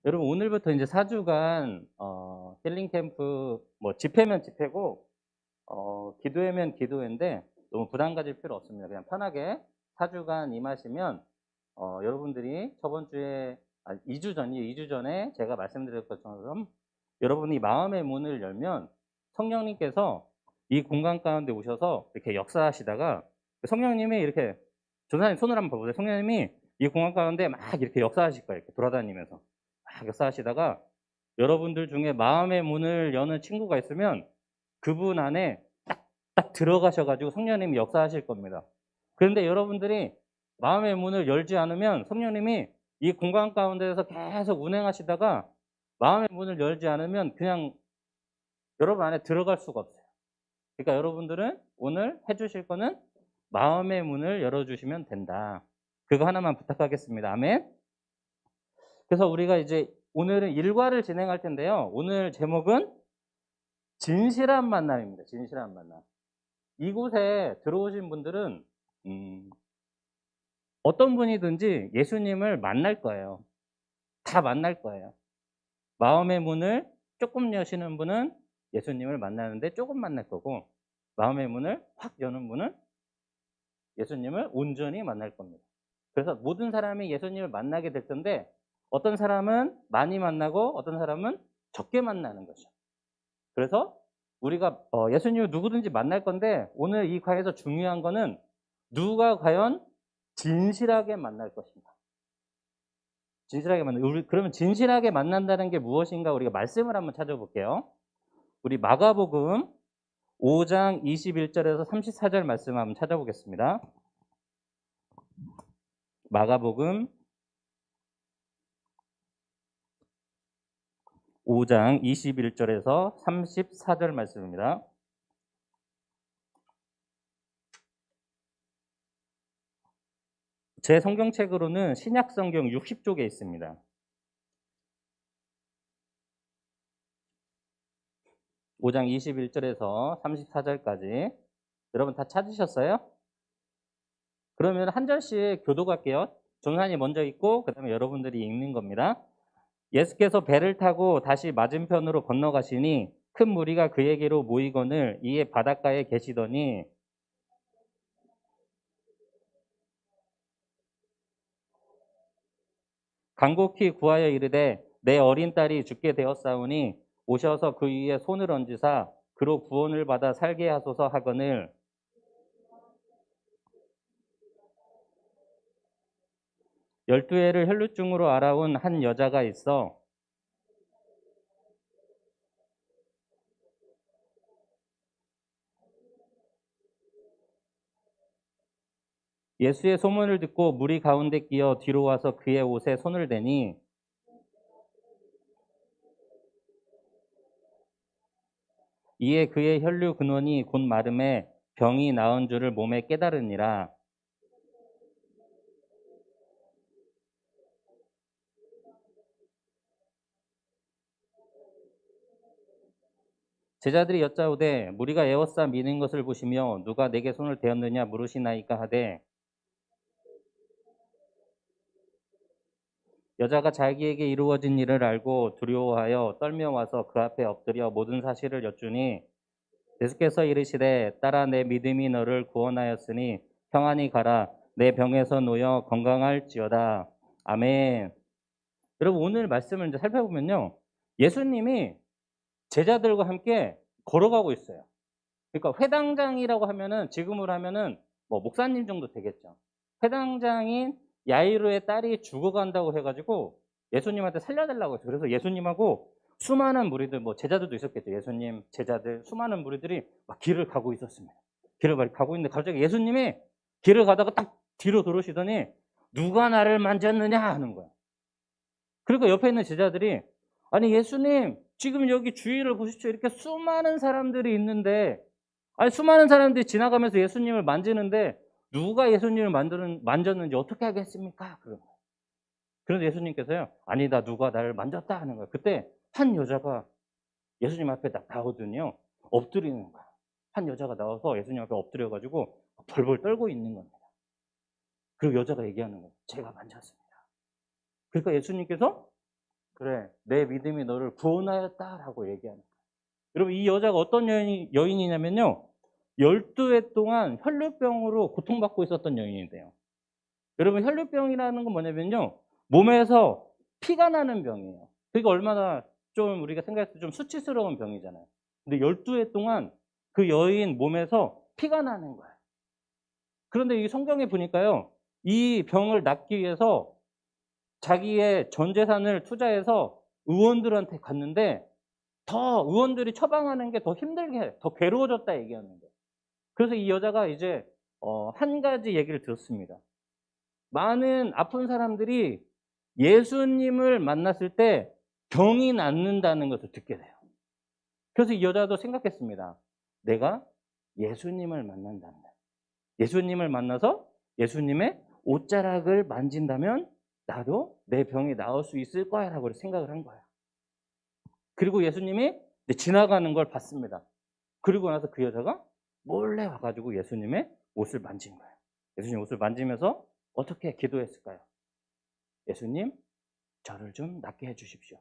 여러분 오늘부터 이제 4주간 힐링 캠프 뭐 집회면 집회고 기도회면 기도회인데 너무 부담 가질 필요 없습니다. 그냥 편하게 4주간 임하시면 여러분들이 저번 주에 2주 전에 제가 말씀드렸던 것처럼 여러분이 마음의 문을 열면 성령님께서 이 공간 가운데 오셔서 이렇게 역사하시다가 성령님이 이렇게 전사님 손을 한번 봐보세요. 성령님이 이 공간 가운데 막 이렇게 역사하실 거예요. 이렇게 돌아다니면서 막 역사하시다가 여러분들 중에 마음의 문을 여는 친구가 있으면 그분 안에 딱 들어가셔가지고 성령님이 역사하실 겁니다. 그런데 여러분들이 마음의 문을 열지 않으면 성령님이 이 공간 가운데에서 계속 운행하시다가 마음의 문을 열지 않으면 그냥 여러분 안에 들어갈 수가 없어요. 그러니까 여러분들은 오늘 해주실 거는 마음의 문을 열어주시면 된다. 그거 하나만 부탁하겠습니다. 아멘. 그래서 우리가 이제 오늘은 일과를 진행할 텐데요. 오늘 제목은 진실한 만남입니다. 진실한 만남. 이곳에 들어오신 분들은 어떤 분이든지 예수님을 만날 거예요. 다 만날 거예요. 마음의 문을 조금 여시는 분은 예수님을 만나는데 조금 만날 거고, 마음의 문을 확 여는 분은 예수님을 온전히 만날 겁니다. 그래서 모든 사람이 예수님을 만나게 될 텐데 어떤 사람은 많이 만나고 어떤 사람은 적게 만나는 거죠. 그래서 우리가 예수님을 누구든지 만날 건데 오늘 이 과에서 중요한 거는 누가 과연 진실하게 만날 것인가. 진실하게 그러면 진실하게 만난다는 게 무엇인가 우리가 말씀을 한번 찾아볼게요. 우리 마가복음 5장 21절에서 34절 말씀 한번 찾아보겠습니다. 마가복음 5장 21절에서 34절 말씀입니다. 제 성경책으로는 신약성경 60쪽에 있습니다. 5장 21절에서 34절까지 여러분 다 찾으셨어요? 그러면 한 절씩 교독할게요. 전산이 먼저 읽고 그 다음에 여러분들이 읽는 겁니다. 예수께서 배를 타고 다시 맞은편으로 건너가시니 큰 무리가 그에게로 모이거늘 이에 바닷가에 계시더니 간곡히 구하여 이르되 내 어린 딸이 죽게 되었사오니 오셔서 그 위에 손을 얹으사 그로 구원을 받아 살게 하소서 하거늘 12해를 혈루증으로 알아온 한 여자가 있어 예수의 소문을 듣고 무리 가운데 끼어 뒤로 와서 그의 옷에 손을 대니 이에 그의 혈류 근원이 곧 마름에 병이 나은 줄을 몸에 깨달으니라. 제자들이 여짜오되 무리가 에워싸 미는 것을 보시며 누가 내게 손을 대었느냐 물으시나이까 하되 여자가 자기에게 이루어진 일을 알고 두려워하여 떨며 와서 그 앞에 엎드려 모든 사실을 여쭈니 예수께서 이르시되 딸아 내 믿음이 너를 구원하였으니 평안히 가라 내 병에서 놓여 건강할지어다. 아멘. 여러분 오늘 말씀을 이제 살펴보면요. 예수님이 제자들과 함께 걸어가고 있어요. 그러니까 회당장이라고 하면은 지금으로 하면은 뭐 목사님 정도 되겠죠. 회당장인 야이로의 딸이 죽어간다고 해가지고 예수님한테 살려달라고 했어요. 그래서 예수님하고 수많은 무리들, 뭐 제자들도 있었겠죠. 예수님, 제자들, 수많은 무리들이 막 길을 가고 있었습니다. 길을 막 가고 있는데 갑자기 예수님이 길을 가다가 딱 뒤로 돌으시더니 누가 나를 만졌느냐 하는 거예요. 그리고 옆에 있는 제자들이 아니 예수님 지금 여기 주위를 보십시오. 이렇게 수많은 사람들이 있는데 아니 수많은 사람들이 지나가면서 예수님을 만지는데 누가 예수님을 만졌는지 어떻게 하겠습니까? 그런데 예수님께서요. 아니다 누가 나를 만졌다 하는 거예요. 그때 한 여자가 예수님 앞에 딱 나오더니요. 엎드리는 거야. 한 여자가 나와서 예수님 앞에 엎드려가지고 벌벌 떨고 있는 겁니다. 그리고 여자가 얘기하는 거예요. 제가 만졌습니다. 그러니까 예수님께서 그래, 내 믿음이 너를 구원하였다라고 얘기하는 거예요. 여러분, 이 여자가 어떤 여인이냐면요. 12해 동안 혈루병으로 고통받고 있었던 여인인데요. 여러분, 혈루병이라는 건 뭐냐면요. 몸에서 피가 나는 병이에요. 그게 얼마나 좀 우리가 생각했을 때 좀 수치스러운 병이잖아요. 근데 12해 동안 그 여인 몸에서 피가 나는 거예요. 그런데 이 성경에 보니까요. 이 병을 낫기 위해서 자기의 전 재산을 투자해서 의원들한테 갔는데 더 의원들이 처방하는 게 더 힘들게, 더 괴로워졌다 얘기하는 거예요. 그래서 이 여자가 이제 한 가지 얘기를 들었습니다. 많은 아픈 사람들이 예수님을 만났을 때 병이 낫는다는 것을 듣게 돼요. 그래서 이 여자도 생각했습니다. 내가 예수님을 만난다면, 예수님을 만나서 예수님의 옷자락을 만진다면 나도 내 병이 나을 수 있을 거야 라고 생각을 한 거예요. 그리고 예수님이 지나가는 걸 봤습니다. 그리고 나서 그 여자가 몰래 와가지고 예수님의 옷을 만진 거예요. 예수님 옷을 만지면서 어떻게 기도했을까요? 예수님, 저를 좀 낫게 해주십시오.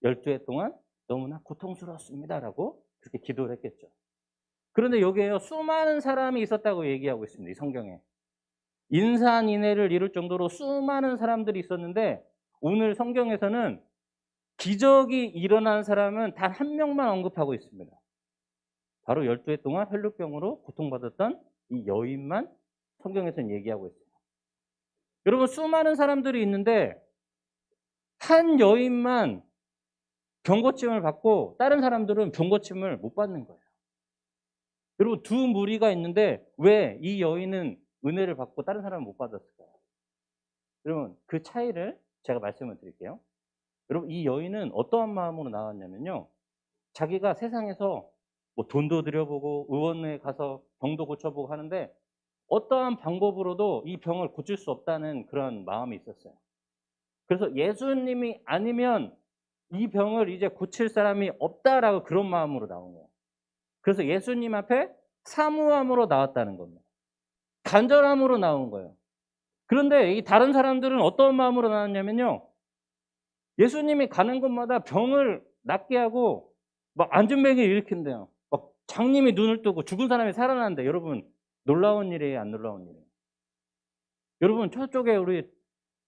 12해 동안 너무나 고통스러웠습니다 라고 그렇게 기도를 했겠죠. 그런데 여기에요, 수많은 사람이 있었다고 얘기하고 있습니다. 이 성경에. 인산인해를 이룰 정도로 수많은 사람들이 있었는데 오늘 성경에서는 기적이 일어난 사람은 단 한 명만 언급하고 있습니다. 바로 12해 동안 혈루병으로 고통받았던 이 여인만 성경에서는 얘기하고 있어요. 여러분, 수많은 사람들이 있는데 한 여인만 병고침을 받고 다른 사람들은 병고침을 못 받는 거예요. 여러분, 두 무리가 있는데 왜 이 여인은 은혜를 받고 다른 사람은 못 받았을까요? 여러분, 그 차이를 제가 말씀을 드릴게요. 여러분, 이 여인은 어떠한 마음으로 나왔냐면요. 자기가 세상에서 뭐 돈도 들여보고 의원에 가서 병도 고쳐보고 하는데 어떠한 방법으로도 이 병을 고칠 수 없다는 그런 마음이 있었어요. 그래서 예수님이 아니면 이 병을 이제 고칠 사람이 없다라고 그런 마음으로 나온 거예요. 그래서 예수님 앞에 사무함으로 나왔다는 겁니다. 간절함으로 나온 거예요. 그런데 이 다른 사람들은 어떤 마음으로 나왔냐면요. 예수님이 가는 곳마다 병을 낫게 하고 막 안전뱅이를 일으킨대요. 막 장님이 눈을 뜨고 죽은 사람이 살아난대. 여러분, 놀라운 일이에요, 안 놀라운 일이에요? 여러분, 저쪽에 우리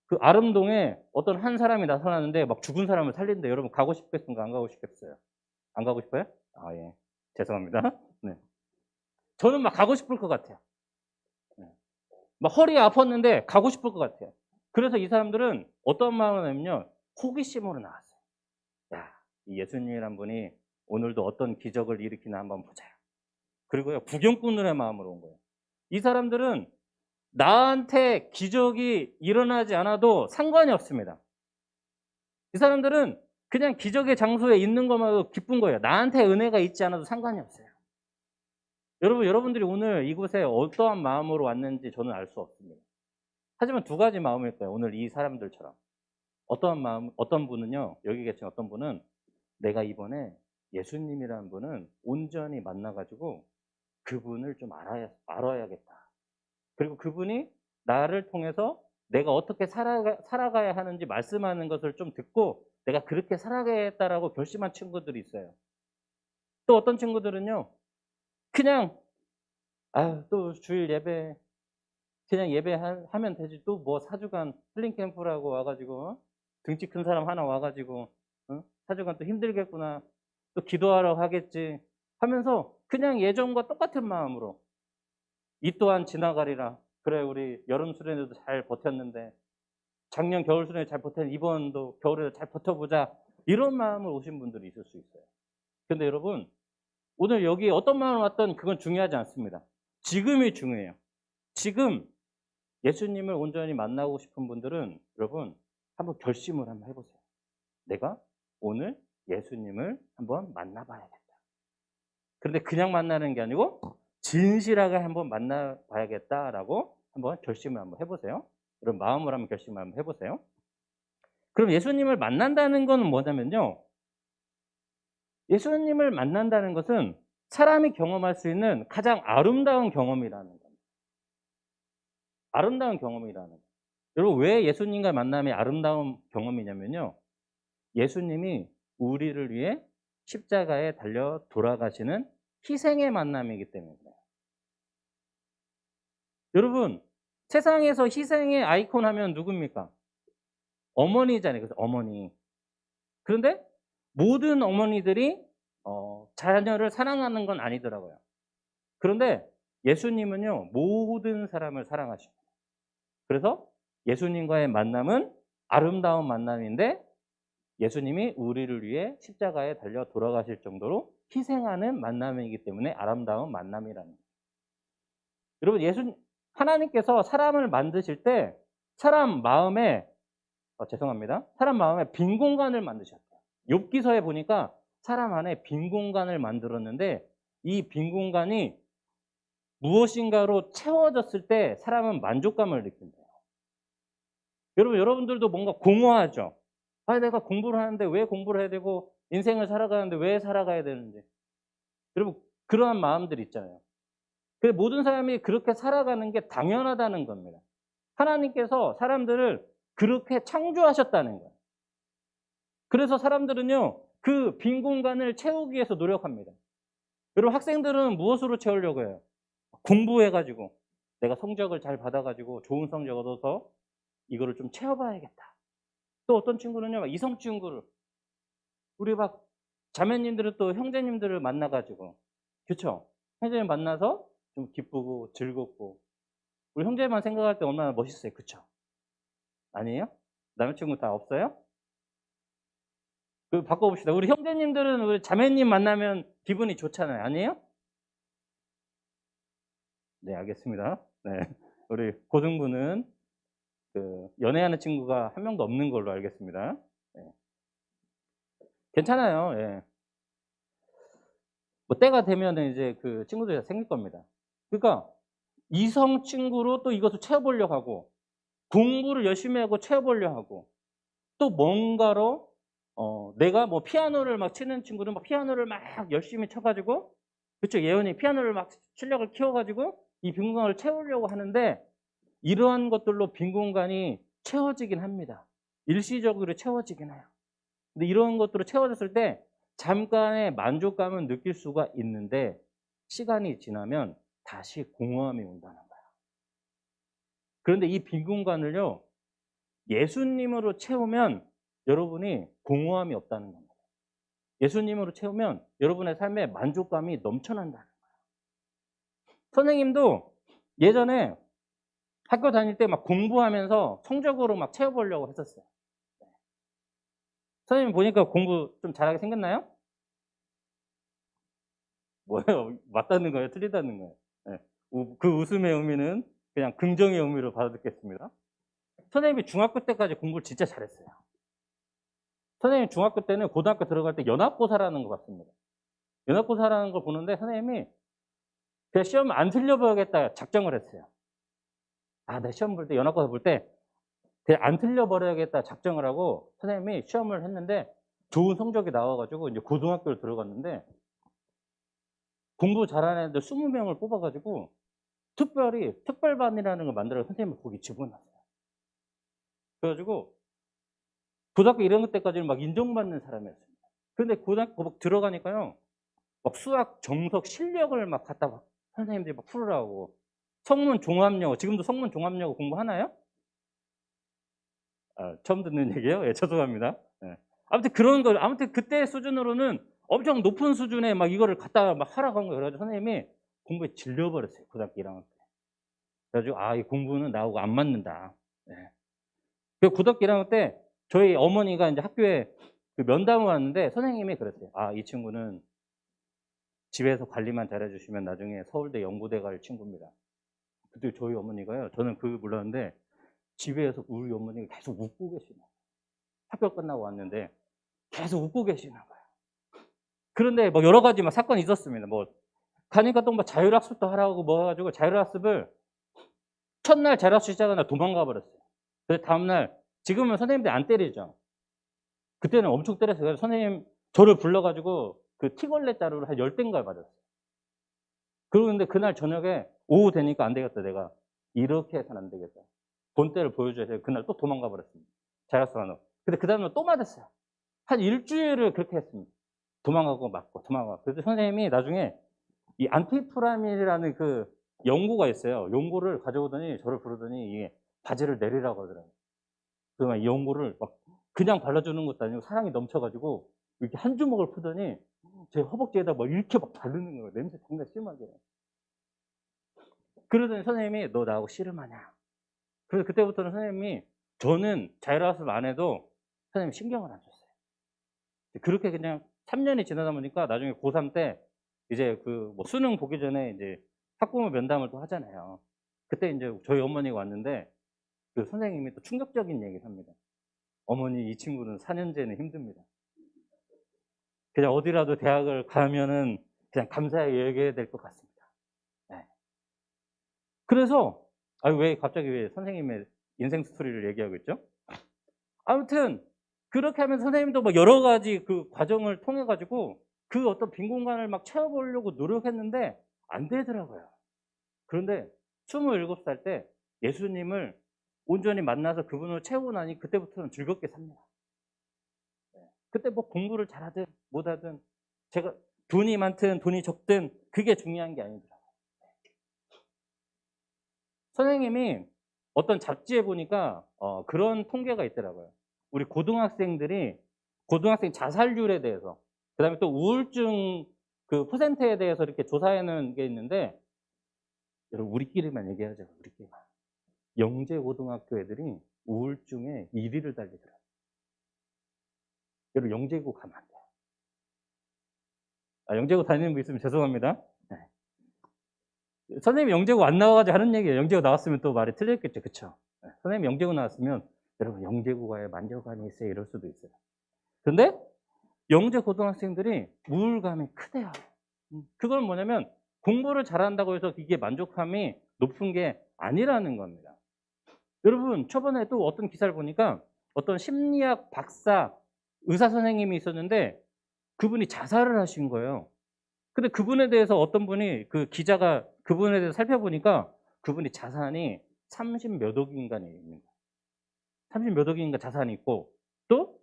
그 아름동에 어떤 한 사람이 나타나는데 막 죽은 사람을 살린대. 여러분, 가고 싶겠습니까? 안 가고 싶겠어요? 안 가고 싶어요? 아, 예. 죄송합니다. 네. 저는 막 가고 싶을 것 같아요. 네. 막 허리 아팠는데 가고 싶을 것 같아요. 그래서 이 사람들은 어떤 마음을 하면요. 호기심으로 나왔어요. 야, 이 예수님이란 분이 오늘도 어떤 기적을 일으키나 한번 보자. 그리고요, 구경꾼들의 마음으로 온 거예요. 이 사람들은 나한테 기적이 일어나지 않아도 상관이 없습니다. 이 사람들은 그냥 기적의 장소에 있는 것만으로 기쁜 거예요. 나한테 은혜가 있지 않아도 상관이 없어요. 여러분들이 오늘 이곳에 어떠한 마음으로 왔는지 저는 알 수 없습니다. 하지만 두 가지 마음일 거예요. 오늘 이 사람들처럼. 어떠한 마음, 어떤 분은요, 여기 계신 어떤 분은 내가 이번에 예수님이라는 분은 온전히 만나가지고 그분을 좀 알아야겠다. 그리고 그분이 나를 통해서 내가 어떻게 살아가야 하는지 말씀하는 것을 좀 듣고 내가 그렇게 살아가야겠다라고 결심한 친구들이 있어요. 또 어떤 친구들은요, 그냥 또 주일 예배 그냥 예배하면 되지. 또 뭐 4주간 힐링 캠프라고 와가지고 등치 큰 사람 하나 와가지고 4주간 또 힘들겠구나. 또 기도하러 하겠지 하면서 그냥 예전과 똑같은 마음으로 이 또한 지나가리라. 그래, 우리 여름 수련회도 잘 버텼는데 작년 겨울 수련회 잘 버텼는데 이번도 겨울에 잘 버텨보자. 이런 마음으로 오신 분들이 있을 수 있어요. 근데 여러분, 오늘 여기 어떤 마음으로 왔던 그건 중요하지 않습니다. 지금이 중요해요. 지금 예수님을 온전히 만나고 싶은 분들은 여러분 한번 결심을 한번 해보세요. 내가 오늘 예수님을 한번 만나봐야겠다. 그런데 그냥 만나는 게 아니고 진실하게 한번 만나봐야겠다라고 한번 결심을 한번 해보세요. 그런 마음을 한번 결심을 한번 해보세요. 그럼 예수님을 만난다는 건 뭐냐면요. 예수님을 만난다는 것은 사람이 경험할 수 있는 가장 아름다운 경험이라는 겁니다. 아름다운 경험이라는 거예요. 여러분, 왜 예수님과 만남이 아름다운 경험이냐면요. 예수님이 우리를 위해 십자가에 달려 돌아가시는 희생의 만남이기 때문에 그래요. 여러분, 세상에서 희생의 아이콘 하면 누굽니까? 어머니잖아요. 그래서 어머니. 그런데 모든 어머니들이 자녀를 사랑하는 건 아니더라고요. 그런데 예수님은요, 모든 사람을 사랑하십니다. 그래서 예수님과의 만남은 아름다운 만남인데 예수님이 우리를 위해 십자가에 달려 돌아가실 정도로 희생하는 만남이기 때문에 아름다운 만남이라는 거예요. 여러분, 하나님께서 사람을 만드실 때 사람 마음에 죄송합니다. 사람 마음에 빈 공간을 만드셨어요. 욥기서에 보니까 사람 안에 빈 공간을 만들었는데 이 빈 공간이 무엇인가로 채워졌을 때 사람은 만족감을 느낀대요. 여러분들도 뭔가 공허하죠? 아, 내가 공부를 하는데 왜 공부를 해야 되고 인생을 살아가는데 왜 살아가야 되는지. 여러분, 그러한 마음들이 있잖아요. 모든 사람이 그렇게 살아가는 게 당연하다는 겁니다. 하나님께서 사람들을 그렇게 창조하셨다는 거예요. 그래서 사람들은요, 그 빈 공간을 채우기 위해서 노력합니다. 여러분, 학생들은 무엇으로 채우려고 해요? 공부해가지고 내가 성적을 잘 받아가지고 좋은 성적 얻어서 이거를 좀 채워봐야겠다. 또 어떤 친구는요, 막 이성 친구를, 우리 막 자매님들은 또 형제님들을 만나가지고, 그쵸? 형제님 만나서 좀 기쁘고 즐겁고, 우리 형제만 생각할 때 얼마나 멋있어요, 그쵸? 아니에요? 남자친구 다 없어요? 바꿔봅시다. 우리 형제님들은 우리 자매님 만나면 기분이 좋잖아요, 아니에요? 네, 알겠습니다. 네, 우리 고등부는 연애하는 친구가 한 명도 없는 걸로 알겠습니다. 네. 괜찮아요. 예. 뭐 때가 되면 이제 그 친구들이 생길 겁니다. 그러니까 이성 친구로 또 이것을 채워보려고 하고 공부를 열심히 하고 채워보려고 하고 또 뭔가로 내가 뭐 피아노를 막 치는 친구는 막 피아노를 막 열심히 쳐가지고 그쵸 예언이 피아노를 막 실력을 키워가지고 이 빈 공간을 채우려고 하는데 이러한 것들로 빈 공간이 채워지긴 합니다. 일시적으로 채워지긴 해요. 근데 이런 것들로 채워졌을 때 잠깐의 만족감은 느낄 수가 있는데 시간이 지나면 다시 공허함이 온다는 거예요. 그런데 이 빈 공간을요, 예수님으로 채우면 여러분이 공허함이 없다는 겁니다. 예수님으로 채우면 여러분의 삶에 만족감이 넘쳐난다는 거예요. 선생님도 예전에 학교 다닐 때 막 공부하면서 성적으로 막 채워보려고 했었어요. 선생님 보니까 공부 좀 잘하게 생겼나요? 뭐예요? 맞다는 거예요? 틀리다는 거예요? 네. 그 웃음의 의미는 그냥 긍정의 의미로 받아듣겠습니다. 선생님이 중학교 때까지 공부를 진짜 잘했어요. 선생님 중학교 때는 고등학교 들어갈 때 연합고사라는 거 봤습니다. 연합고사라는 걸 보는데 선생님이 그냥 시험 안 틀려버려야겠다 작정을 했어요. 아, 내 시험 볼 때, 연합고사 볼 때 그냥 안 틀려버려야겠다 작정을 하고 선생님이 시험을 했는데 좋은 성적이 나와가지고 이제 고등학교를 들어갔는데 공부 잘하는 애들 20명을 뽑아가지고 특별히 특별반이라는 걸 만들어서 선생님을 거기 집어넣었어요. 그래가지고 고등학교 1학년 때까지는 막 인정받는 사람이었습니다. 근데 고등학교 막 들어가니까요, 막 수학, 정석, 실력을 막 갖다 선생님들이 막 풀으라고. 성문 종합영어, 지금도 성문 종합영어 공부하나요? 아, 처음 듣는 얘기예요? 예, 죄송합니다. 예. 아무튼 그런 걸, 아무튼 그때 수준으로는 엄청 높은 수준의 막 이거를 갖다 막 하라고 한 거예요. 그래가지고 선생님이 공부에 질려버렸어요. 고등학교 1학년 때. 그래가지고, 아, 이 공부는 나하고 안 맞는다. 예. 그 고등학교 1학년 때 저희 어머니가 이제 학교에 그 면담을 왔는데 선생님이 그랬어요. 아, 이 친구는 집에서 관리만 잘해주시면 나중에 서울대 연구대 갈 친구입니다. 그때 저희 어머니가요, 저는 그걸 몰랐는데 집에서 우리 어머니가 계속 웃고 계시는 거예요. 학교 끝나고 왔는데 계속 웃고 계시는 거예요. 그런데 뭐 여러 가지 막 사건이 있었습니다. 뭐 가니까 또 뭐 자율학습도 하라고 뭐 해가지고 자율학습을 첫날 자율학습 시작한 날 도망가 버렸어요. 그래서 다음날 지금은 선생님들이 안 때리죠. 그때는 엄청 때렸어요. 그래서 선생님 저를 불러가지고 그 티걸레 자루를 한 10대인가 받았어요. 그런데 그날 저녁에 오후 되니까 안 되겠다. 내가 이렇게 해서는 안 되겠다. 본때를 보여줘야 돼요. 그날 또 도망가 버렸습니다. 자율학습 안 하고. 근데 그 다음날 또 맞았어요. 한 일주일을 그렇게 했습니다. 도망가고 맞고 도망가고. 그래서 선생님이 나중에 이 안티프라민이라는 그 연고가 있어요. 연고를 가져오더니 저를 부르더니 이게 바지를 내리라고 하더라고요. 그래서 막 이 연고를 막 그냥 발라주는 것도 아니고 사랑이 넘쳐 가지고 이렇게 한 주먹을 푸더니 제 허벅지에다 막 이렇게 막 바르는 거예요. 냄새 정말 심하게. 그러더니 선생님이 "너 나하고 씨름하냐?" 그래서 그때부터는 선생님이 저는 자율학습 안 해도 선생님이 신경을 안 썼어요. 그렇게 그냥 3 년이 지나다 보니까 나중에 고3 때 이제 그 뭐 수능 보기 전에 이제 학부모 면담을 또 하잖아요. 그때 인제 저희 어머니가 왔는데 그 선생님이 또 충격적인 얘기를 합니다. "어머니 이 친구는 4 년제는 힘듭니다. 그냥 어디라도 대학을 가면은 그냥 감사하게 여겨야 될 것 같습니다." 네. 그래서 왜 갑자기 왜 선생님의 인생 스토리를 얘기하고 있죠? 아무튼 그렇게 하면서 선생님도 막 여러 가지 그 과정을 통해 가지고 그 어떤 빈 공간을 막 채워 보려고 노력했는데 안 되더라고요. 그런데 27살 때 예수님을 온전히 만나서 그분을 채우고 나니 그때부터는 즐겁게 삽니다. 그때 뭐 공부를 잘하든 못하든 제가 돈이 많든 돈이 적든 그게 중요한 게 아니더라고요. 선생님이 어떤 잡지에 보니까 그런 통계가 있더라고요. 우리 고등학생들이 고등학생 자살률에 대해서 그다음에 또 우울증 그 퍼센트에 대해서 이렇게 조사해 놓은 게 있는데 여러분 우리끼리만 얘기하자고 우리끼리만. 영재 고등학교 애들이 우울증에 1 위를 달리더라고요. 여러분 영재고 가면 안 돼요. 영재고 다니는 분 있으면 죄송합니다. 네. 선생님이 영재고 안 나와 가지고 하는 얘기예요. 영재고 나왔으면 또 말이 틀렸겠죠. 그쵸? 예. 선생님이 영재고 나왔으면 "여러분 영재고가에 만족감이 있어요." 이럴 수도 있어요. 근데 영재 고등학생들이 우울감이 크대요. 그건 뭐냐면 공부를 잘한다고 해서 이게 만족감이 높은 게 아니라는 겁니다. 여러분 저번에 또 어떤 기사를 보니까 어떤 심리학 박사 의사 선생님이 있었는데 그분이 자살을 하신 거예요. 근데 그분에 대해서 어떤 분이 그 기자가 그분에 대해서 살펴보니까 그분이 자산이 30 몇 억인가에 있는 거예요. 30 몇 억인가 자산이 있고 또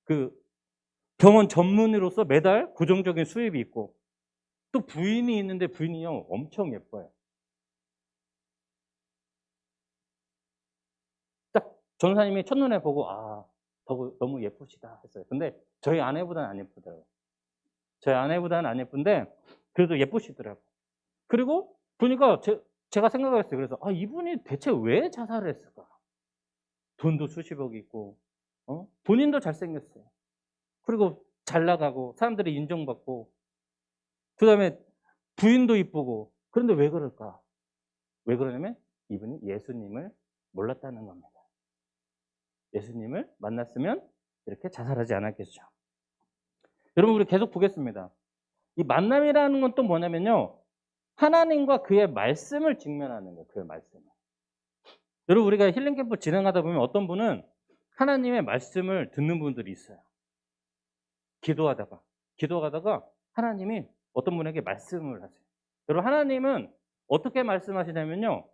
그 병원 전문의로서 매달 고정적인 수입이 있고 또 부인이 있는데 부인이요 엄청 예뻐요. 딱 전사님이 첫눈에 보고 '아 너무 예쁘시다.' 했어요. 근데 저희 아내보다는 안 예쁘더라고요. 저희 아내보다는 안 예쁜데 그래도 예쁘시더라고요. 그리고 보니까 제가 생각을 했어요. 그래서 '아 이분이 대체 왜 자살을 했을까?' 돈도 수십억 있고 본인도 잘생겼어요. 그리고 잘 나가고 사람들이 인정받고 그다음에 부인도 이쁘고 그런데 왜 그럴까? 왜 그러냐면 이분이 예수님을 몰랐다는 겁니다. 예수님을 만났으면 이렇게 자살하지 않았겠죠. 여러분 우리 계속 보겠습니다. 이 만남이라는 건 또 뭐냐면요. 하나님과 그의 말씀을 직면하는 거예요. 그의 말씀을. 여러분 우리가 힐링 캠프 진행하다 보면 어떤 분은 하나님의 말씀을 듣는 분들이 있어요. 기도하다가 하나님이 어떤 분에게 말씀을 하세요. 여러분 하나님은 어떻게 말씀하시냐면요.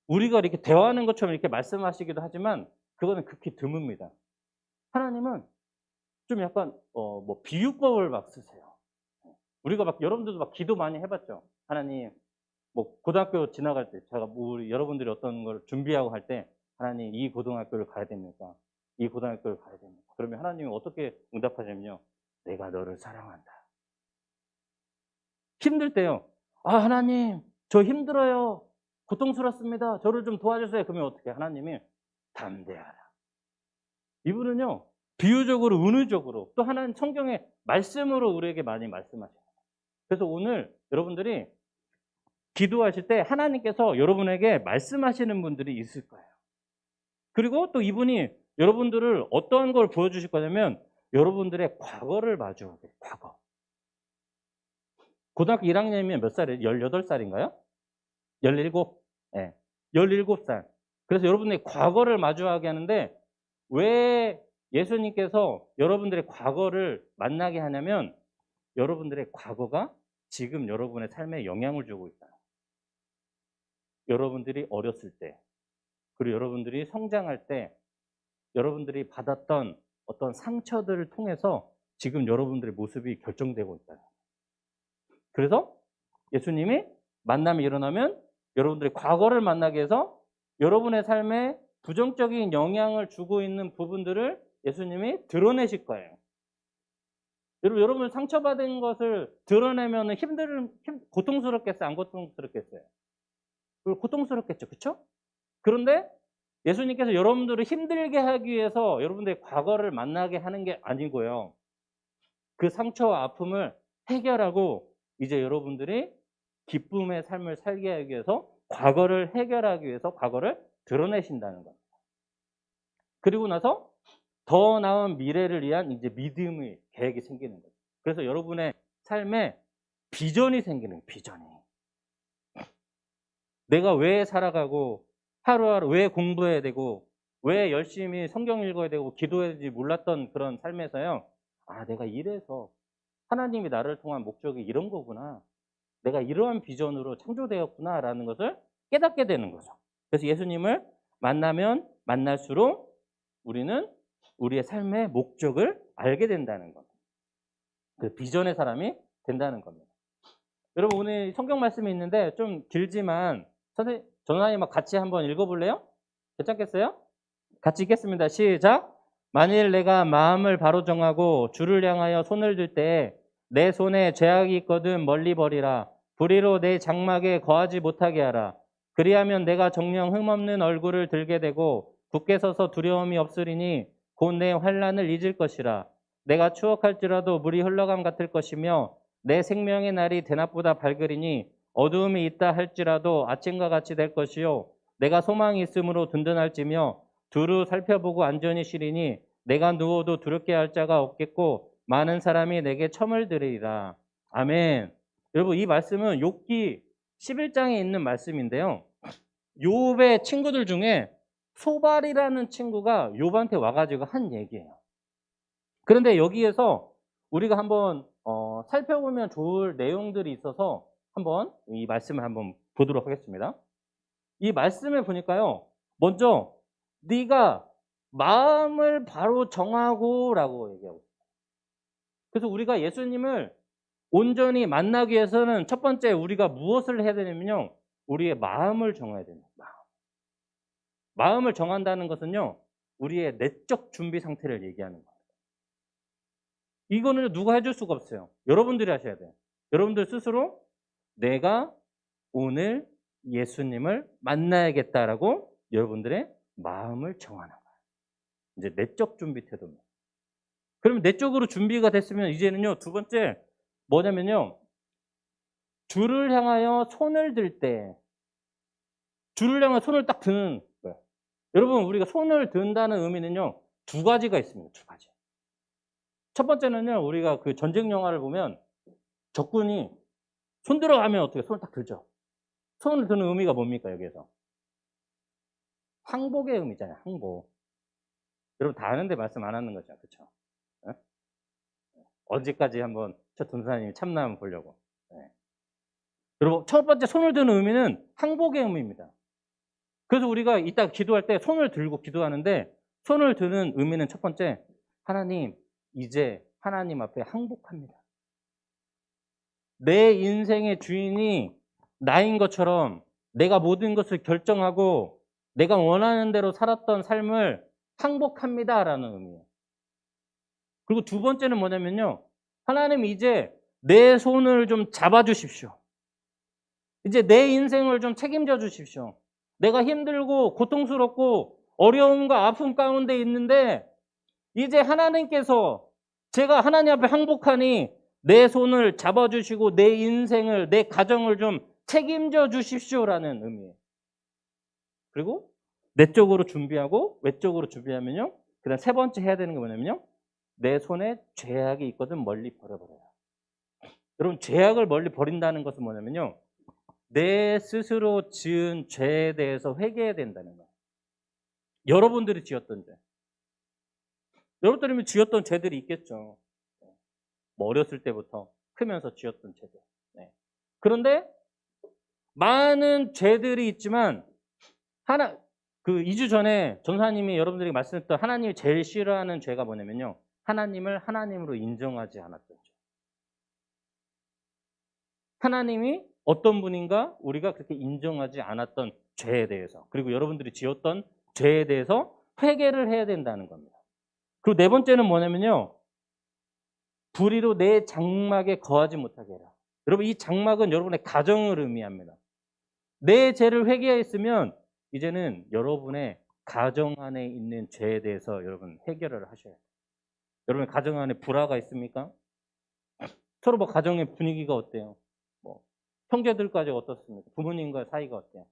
우리가 이렇게 대화하는 것처럼 이렇게 말씀하시기도 하지만 그거는 극히 드뭅니다. 하나님은 좀 약간 뭐 비유법을 막 쓰세요. 우리가 막 여러분들도 막 기도 많이 해 봤죠. 하나님 뭐 고등학교 지나갈 때 제가 뭐 우리 여러분들이 어떤 걸 준비하고 할 때 "하나님 이 고등학교를 가야 됩니까? 이 고등학교를 가야 됩니까?" 그러면 하나님이 어떻게 응답하냐면요. "내가 너를 사랑한다." 힘들 때요. "아 하나님 저 힘들어요. 고통스럽습니다. 저를 좀 도와주세요." 그러면 어떻게 해요? 하나님이 "담대하라." 이분은요. 비유적으로 은유적으로 또 하나는 성경의 말씀으로 우리에게 많이 말씀하셔요. 그래서 오늘 여러분들이 기도하실 때 하나님께서 여러분에게 말씀하시는 분들이 있을 거예요. 그리고 또 이분이 여러분들을 어떤 걸 보여주실 거냐면 여러분들의 과거를 마주하게 과거. 고등학교 1학년이면 몇 살이에요? 18살인가요? 17? 예. 17살. 그래서 여러분의 과거를 마주하게 하는데 왜 예수님께서 여러분들의 과거를 만나게 하냐면 여러분들의 과거가 지금 여러분의 삶에 영향을 주고 있다. 여러분들이 어렸을 때 그리고 여러분들이 성장할 때 여러분들이 받았던 어떤 상처들을 통해서 지금 여러분들의 모습이 결정되고 있다. 그래서 예수님이 만남이 일어나면 여러분들의 과거를 만나게 해서 여러분의 삶에 부정적인 영향을 주고 있는 부분들을 예수님이 드러내실 거예요. 여러분 상처받은 것을 드러내면 고통스럽겠어요? 안 고통스럽겠어요? 고통스럽겠죠. 그렇죠? 그런데 예수님께서 여러분들을 힘들게 하기 위해서 여러분들의 과거를 만나게 하는 게 아니고요. 그 상처와 아픔을 해결하고 이제 여러분들이 기쁨의 삶을 살게 하기 위해서 과거를 해결하기 위해서 과거를 드러내신다는 겁니다. 그리고 나서 더 나은 미래를 위한 이제 믿음의 계획이 생기는 거죠. 그래서 여러분의 삶에 비전이 생기는 거예요. 비전이. 내가 왜 살아가고 하루하루 왜 공부해야 되고 왜 열심히 성경 읽어야 되고 기도해야 되지 몰랐던 그런 삶에서요. 아, 내가 이래서 하나님이 나를 통한 목적이 이런 거구나. 내가 이러한 비전으로 창조되었구나라는 것을 깨닫게 되는 거죠. 그래서 예수님을 만나면 만날수록 우리는 우리의 삶의 목적을 알게 된다는 겁니다. 그 비전의 사람이 된다는 겁니다. 여러분 오늘 성경 말씀이 있는데 좀 길지만 전화님 같이 한번 읽어볼래요? 괜찮겠어요? 같이 읽겠습니다. 시작. 만일 내가 마음을 바로 정하고 주를 향하여 손을 들 때 내 손에 죄악이 있거든 멀리 버리라. 불의로 내 장막에 거하지 못하게 하라. 그리하면 내가 정녕 흠없는 얼굴을 들게 되고 굳게 서서 두려움이 없으리니 곧 내 환난을 잊을 것이라. 내가 추억할지라도 물이 흘러감 같을 것이며 내 생명의 날이 대낮보다 밝으리니 어두움이 있다 할지라도 아침과 같이 될 것이요 내가 소망이 있으므로 든든할지며 두루 살펴보고 안전히 쉬리니 내가 누워도 두렵게 할 자가 없겠고 많은 사람이 내게 첨을 들으리라. 아멘. 여러분 이 말씀은 욥기 11장에 있는 말씀인데요. 욥의 친구들 중에 소발이라는 친구가 욥한테 와가지고 한 얘기예요. 그런데 여기에서 우리가 한번 살펴보면 좋을 내용들이 있어서 한번 이 말씀을 한번 보도록 하겠습니다. 이 말씀을 보니까요. 먼저 네가 마음을 바로 정하고 라고 얘기하고 있어요. 그래서 우리가 예수님을 온전히 만나기 위해서는 첫 번째 우리가 무엇을 해야 되냐면요. 우리의 마음을 정해야 됩니다. 마음을 정한다는 것은요. 우리의 내적 준비 상태를 얘기하는 거예요. 이거는 누가 해줄 수가 없어요. 여러분들이 하셔야 돼요. 여러분들 스스로 내가 오늘 예수님을 만나야겠다라고 여러분들의 마음을 정하는 거예요. 이제 내적 준비 태도입니다. 그러면 내적으로 준비가 됐으면 이제는요, 두 번째 뭐냐면요, 주를 향하여 손을 들 때, 주를 향해 손을 딱 드는 거예요. 여러분, 우리가 손을 든다는 의미는요, 두 가지가 있습니다. 두 가지. 첫 번째는요, 우리가 그 전쟁 영화를 보면 적군이 손 들어가면 어떻게 손을 딱 들죠. 손을 드는 의미가 뭡니까, 여기에서? 항복의 의미잖아요, 항복. 여러분 다 아는데 말씀 안 하는 거죠, 그렇죠? 네? 언제까지 한번 저 전사님이 참나면 보려고. 네. 여러분 첫 번째 손을 드는 의미는 항복의 의미입니다. 그래서 우리가 이따 기도할 때 손을 들고 기도하는데 손을 드는 의미는 첫 번째, 하나님 이제 하나님 앞에 항복합니다. 내 인생의 주인이 나인 것처럼 내가 모든 것을 결정하고 내가 원하는 대로 살았던 삶을 항복합니다라는 의미예요. 그리고 두 번째는 뭐냐면요. 하나님 이제 내 손을 좀 잡아주십시오. 이제 내 인생을 좀 책임져 주십시오. 내가 힘들고 고통스럽고 어려움과 아픔 가운데 있는데 이제 하나님께서 제가 하나님 앞에 항복하니 내 손을 잡아주시고 내 인생을, 내 가정을 좀 책임져 주십시오라는 의미예요. 그리고 내적으로 준비하고 외적으로 준비하면요. 그 다음 세 번째 해야 되는 게 뭐냐면요. 내 손에 죄악이 있거든 멀리 버려버려요. 여러분 죄악을 멀리 버린다는 것은 뭐냐면요. 내 스스로 지은 죄에 대해서 회개해야 된다는 거예요. 여러분들이 지었던 죄. 여러분들이 지었던 죄들이 있겠죠. 뭐 어렸을 때부터 크면서 지었던 죄들. 네. 그런데 많은 죄들이 있지만 그 2주 전에 전사님이 여러분들에게 말씀했던 하나님이 제일 싫어하는 죄가 뭐냐면요. 하나님을 하나님으로 인정하지 않았던 죄. 하나님이 어떤 분인가 우리가 그렇게 인정하지 않았던 죄에 대해서, 그리고 여러분들이 지었던 죄에 대해서 회개를 해야 된다는 겁니다. 그리고 네 번째는 뭐냐면요. 불의로 내 장막에 거하지 못하게 해라. 여러분, 이 장막은 여러분의 가정을 의미합니다. 내 죄를 회개했으면 이제는 여러분의 가정 안에 있는 죄에 대해서 여러분 해결을 하셔야 돼요. 여러분 가정 안에 불화가 있습니까? 서로 뭐 가정의 분위기가 어때요? 뭐 형제들까지 어떻습니까? 부모님과 사이가 어때요?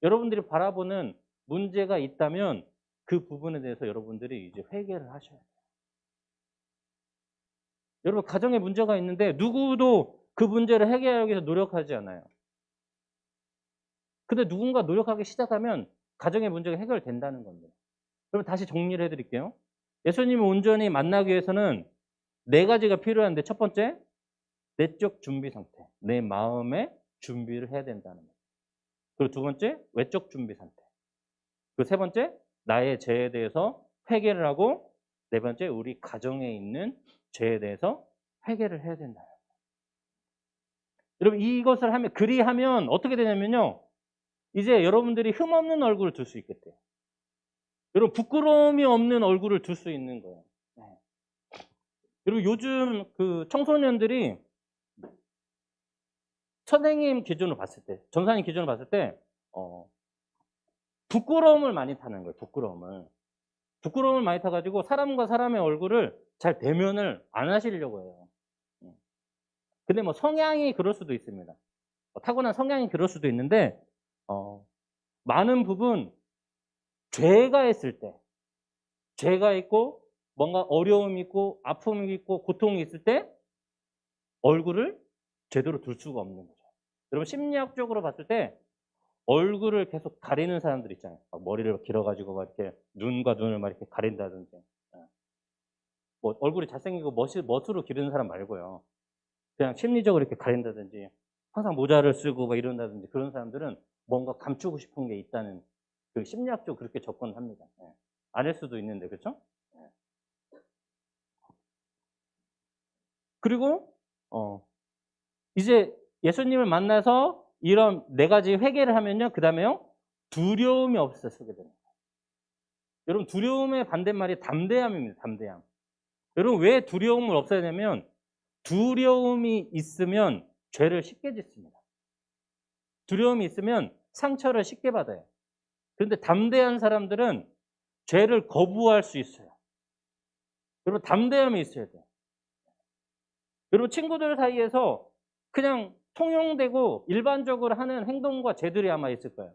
여러분들이 바라보는 문제가 있다면 그 부분에 대해서 여러분들이 이제 회개를 하셔야 돼요. 여러분 가정에 문제가 있는데 누구도 그 문제를 해결하기 위해서 노력하지 않아요. 근데 누군가 노력하기 시작하면 가정의 문제가 해결된다는 겁니다. 그럼 다시 정리를 해드릴게요. 예수님을 온전히 만나기 위해서는 네 가지가 필요한데, 첫 번째, 내적 준비 상태. 내 마음의 준비를 해야 된다는 거예요. 그리고 두 번째, 외적 준비 상태. 그리고 세 번째, 나의 죄에 대해서 회개를 하고, 네 번째, 우리 가정에 있는 죄에 대해서 회개를 해야 된다. 여러분, 이것을 하면, 그리하면 어떻게 되냐면요. 이제 여러분들이 흠없는 얼굴을 둘 수 있겠대요. 여러분, 부끄러움이 없는 얼굴을 둘 수 있는 거예요. 네. 여러분, 요즘 그 청소년들이 선생님 기준으로 봤을 때, 전사님 기준으로 봤을 때, 부끄러움을 많이 타는 거예요. 부끄러움을 많이 타가지고 사람과 사람의 얼굴을 잘 대면을 안 하시려고 해요. 근데 뭐 성향이 그럴 수도 있습니다. 타고난 성향이 그럴 수도 있는데, 많은 부분 죄가 있을 때, 죄가 있고 뭔가 어려움이 있고 아픔이 있고 고통이 있을 때 얼굴을 제대로 둘 수가 없는 거죠. 여러분, 심리학적으로 봤을 때 얼굴을 계속 가리는 사람들 있잖아요. 막 머리를 길어가지고 막 이렇게 눈과 눈을 막 이렇게 가린다든지, 뭐 얼굴이 잘생기고 멋으로 기르는 사람 말고요. 그냥 심리적으로 이렇게 가린다든지, 항상 모자를 쓰고 막 이런다든지, 그런 사람들은 뭔가 감추고 싶은 게 있다는, 그 심리학적으로 그렇게 접근을 합니다. 아닐 수도 있는데, 그렇죠? 그리고 이제 예수님을 만나서 이런 네 가지 회개를 하면요, 그 다음에요, 두려움이 없어지게 됩니다. 여러분, 두려움의 반대말이 담대함입니다. 담대함. 여러분, 왜 두려움을 없애야 되냐면, 두려움이 있으면 죄를 쉽게 짓습니다. 두려움이 있으면 상처를 쉽게 받아요. 그런데 담대한 사람들은 죄를 거부할 수 있어요. 여러분, 담대함이 있어야 돼요. 여러분, 친구들 사이에서 그냥 통용되고 일반적으로 하는 행동과 죄들이 아마 있을 거예요.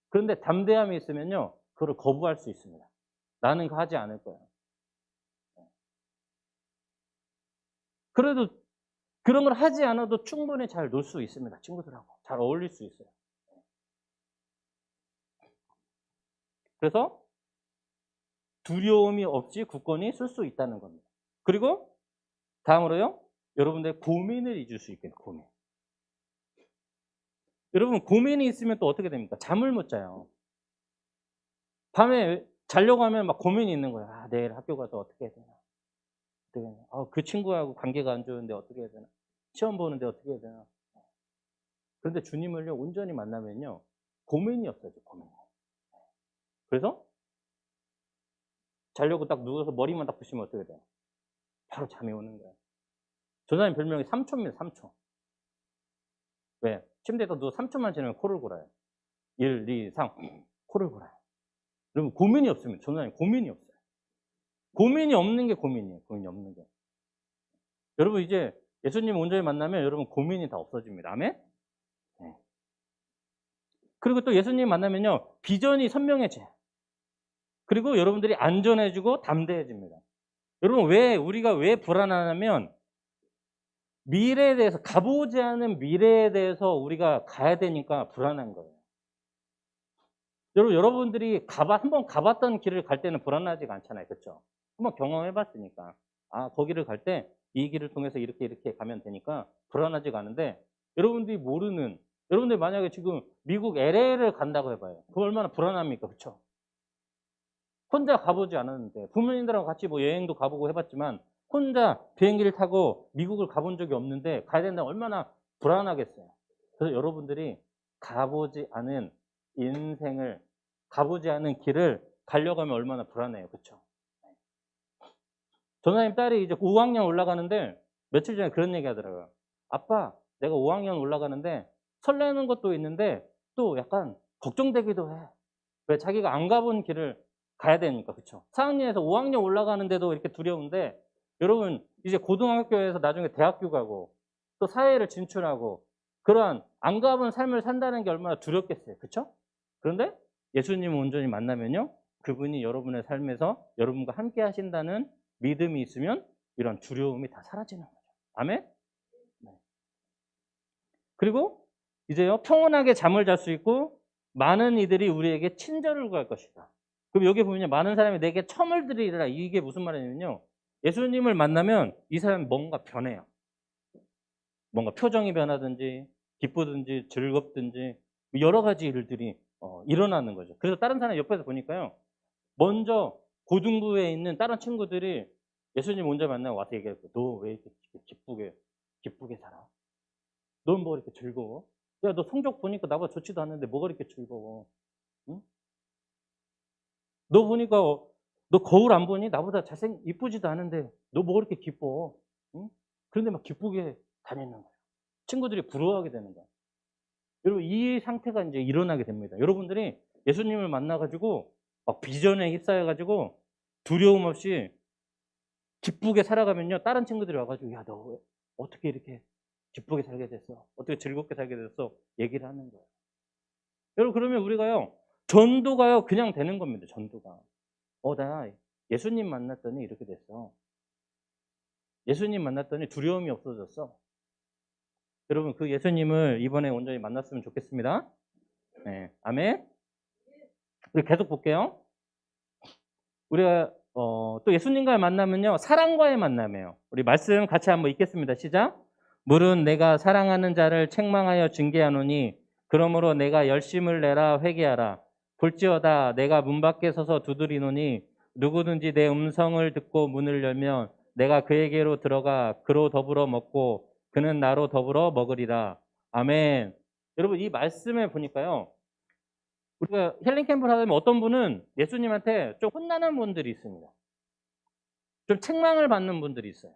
그런데 담대함이 있으면요, 그걸 거부할 수 있습니다. 나는 그거 하지 않을 거야. 그래도 그런 걸 하지 않아도 충분히 잘 놀 수 있습니다. 친구들하고 잘 어울릴 수 있어요. 그래서 두려움이 없이 굳건히 쓸 수 있다는 겁니다. 그리고 다음으로요, 여러분들의 고민을 잊을 수 있겠네요. 고민. 여러분, 고민이 있으면 또 어떻게 됩니까? 잠을 못 자요. 밤에 자려고 하면 막 고민이 있는 거예요. 아, 내일 학교 가서 어떻게 해야 되나? 어떻게 해야 되나? 그 친구하고 관계가 안 좋은데 어떻게 해야 되나? 시험 보는데 어떻게 해야 되나? 그런데 주님을요, 온전히 만나면요, 고민이 없어져, 고민이. 그래서 자려고 딱 누워서 머리만 딱 부시면 어떻게 돼요? 바로 잠이 오는 거예요. 전사님 별명이 3초입니다, 3초. 왜? 침대에서 누워 3초만 지나면 코를 골아요. 1, 2, 3, 코를 골아요. 여러분, 고민이 없으면, 전사님 고민이 없어요. 고민이 없는 게 고민이에요. 고민이 없는 게. 여러분, 이제 예수님 온전히 만나면 여러분 고민이 다 없어집니다. 아멘? 네. 그리고 또 예수님 만나면요, 비전이 선명해져요. 그리고 여러분들이 안전해지고 담대해집니다. 여러분, 우리가 왜 불안하냐면, 미래에 대해서, 가보지 않은 미래에 대해서 우리가 가야 되니까 불안한 거예요. 여러분들이 한번 가봤던 길을 갈 때는 불안하지가 않잖아요. 그렇죠? 한번 경험해봤으니까. 아, 거기를 갈 때 이 길을 통해서 이렇게 가면 되니까 불안하지가 않은데, 여러분들이 모르는 여러분들 만약에 지금 미국 LA를 간다고 해봐요. 그거 얼마나 불안합니까? 그쵸? 혼자 가보지 않았는데 부모님들하고 같이 뭐 여행도 가보고 해봤지만 혼자 비행기를 타고 미국을 가본 적이 없는데 가야 된다면 얼마나 불안하겠어요. 그래서 여러분들이 가보지 않은 인생을, 가보지 않은 길을 가려고 하면 얼마나 불안해요. 그쵸? 전화님 딸이 이제 5학년 올라가는데 며칠 전에 그런 얘기 하더라고요. 아빠, 내가 5학년 올라가는데 설레는 것도 있는데 또 약간 걱정되기도 해. 왜? 자기가 안 가본 길을 가야 되니까. 그쵸? 4학년에서 5학년 올라가는데도 이렇게 두려운데 여러분 이제 고등학교에서 나중에 대학교 가고 또 사회를 진출하고 그러한 안 가본 삶을 산다는 게 얼마나 두렵겠어요. 그쵸? 그런데 예수님을 온전히 만나면요. 그분이 여러분의 삶에서 여러분과 함께 하신다는 믿음이 있으면 이런 두려움이 다 사라지는 거죠. 아멘? 네. 그리고 이제요, 평온하게 잠을 잘 수 있고 많은 이들이 우리에게 친절을 구할 것이다. 그럼 여기 보면요, 많은 사람이 내게 첨을 들이리라. 이게 무슨 말이냐면요, 예수님을 만나면 이 사람이 뭔가 변해요. 뭔가 표정이 변하든지 기쁘든지 즐겁든지 여러 가지 일들이 일어나는 거죠. 그래서 다른 사람 옆에서 보니까요, 먼저 고등부에 있는 다른 친구들이 예수님 혼자 만나고 와서 얘기했고, 너 왜 이렇게 기쁘게 살아? 넌 뭐 이렇게 즐거워? 야, 너 성적 보니까 나보다 좋지도 않은데 뭐가 이렇게 즐거워? 응? 너 보니까 너 거울 안 보니? 나보다 이쁘지도 않은데 너 뭐가 이렇게 기뻐? 응? 그런데 막 기쁘게 다니는 거야. 친구들이 부러워하게 되는 거야. 여러분, 이 상태가 이제 일어나게 됩니다. 여러분들이 예수님을 만나가지고 막 비전에 휩싸여가지고 두려움 없이 기쁘게 살아가면요, 다른 친구들이 와가지고, 야, 너 어떻게 이렇게 기쁘게 살게 됐어? 어떻게 즐겁게 살게 됐어? 얘기를 하는 거예요. 여러분, 그러면 우리가요, 전도가요, 그냥 되는 겁니다. 전도가. 나 예수님 만났더니 이렇게 됐어. 예수님 만났더니 두려움이 없어졌어. 여러분, 그 예수님을 이번에 온전히 만났으면 좋겠습니다. 네, 아멘. 우리 계속 볼게요. 우리가 또 예수님과의 만남은요, 사랑과의 만남이에요. 우리 말씀 같이 한번 읽겠습니다. 시작. 물은 내가 사랑하는 자를 책망하여 징계하노니 그러므로 내가 열심을 내라 회개하라. 볼지어다 내가 문 밖에 서서 두드리노니 누구든지 내 음성을 듣고 문을 열면 내가 그에게로 들어가 그로 더불어 먹고 그는 나로 더불어 먹으리라. 아멘. 여러분, 이 말씀에 보니까요, 우리가 힐링 캠프를 하면 어떤 분은 예수님한테 좀 혼나는 분들이 있습니다. 좀 책망을 받는 분들이 있어요.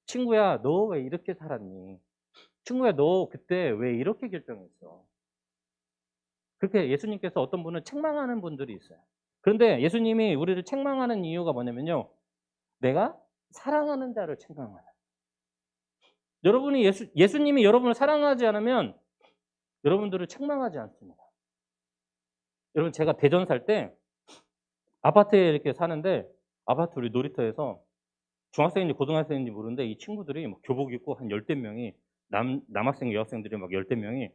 친구야, 너 왜 이렇게 살았니? 친구야, 너 그때 왜 이렇게 결정했어? 그렇게 예수님께서 어떤 분은 책망하는 분들이 있어요. 그런데 예수님이 우리를 책망하는 이유가 뭐냐면요, 내가 사랑하는 자를 책망하는. 여러분이 예수님이 여러분을 사랑하지 않으면 여러분들을 책망하지 않습니다. 여러분, 제가 대전 살 때 아파트에 이렇게 사는데 아파트 우리 놀이터에서 중학생인지 고등학생인지 모르는데 이 친구들이 막 교복 입고 한 열댓 명이 남학생 여학생들이 막 열댓 명이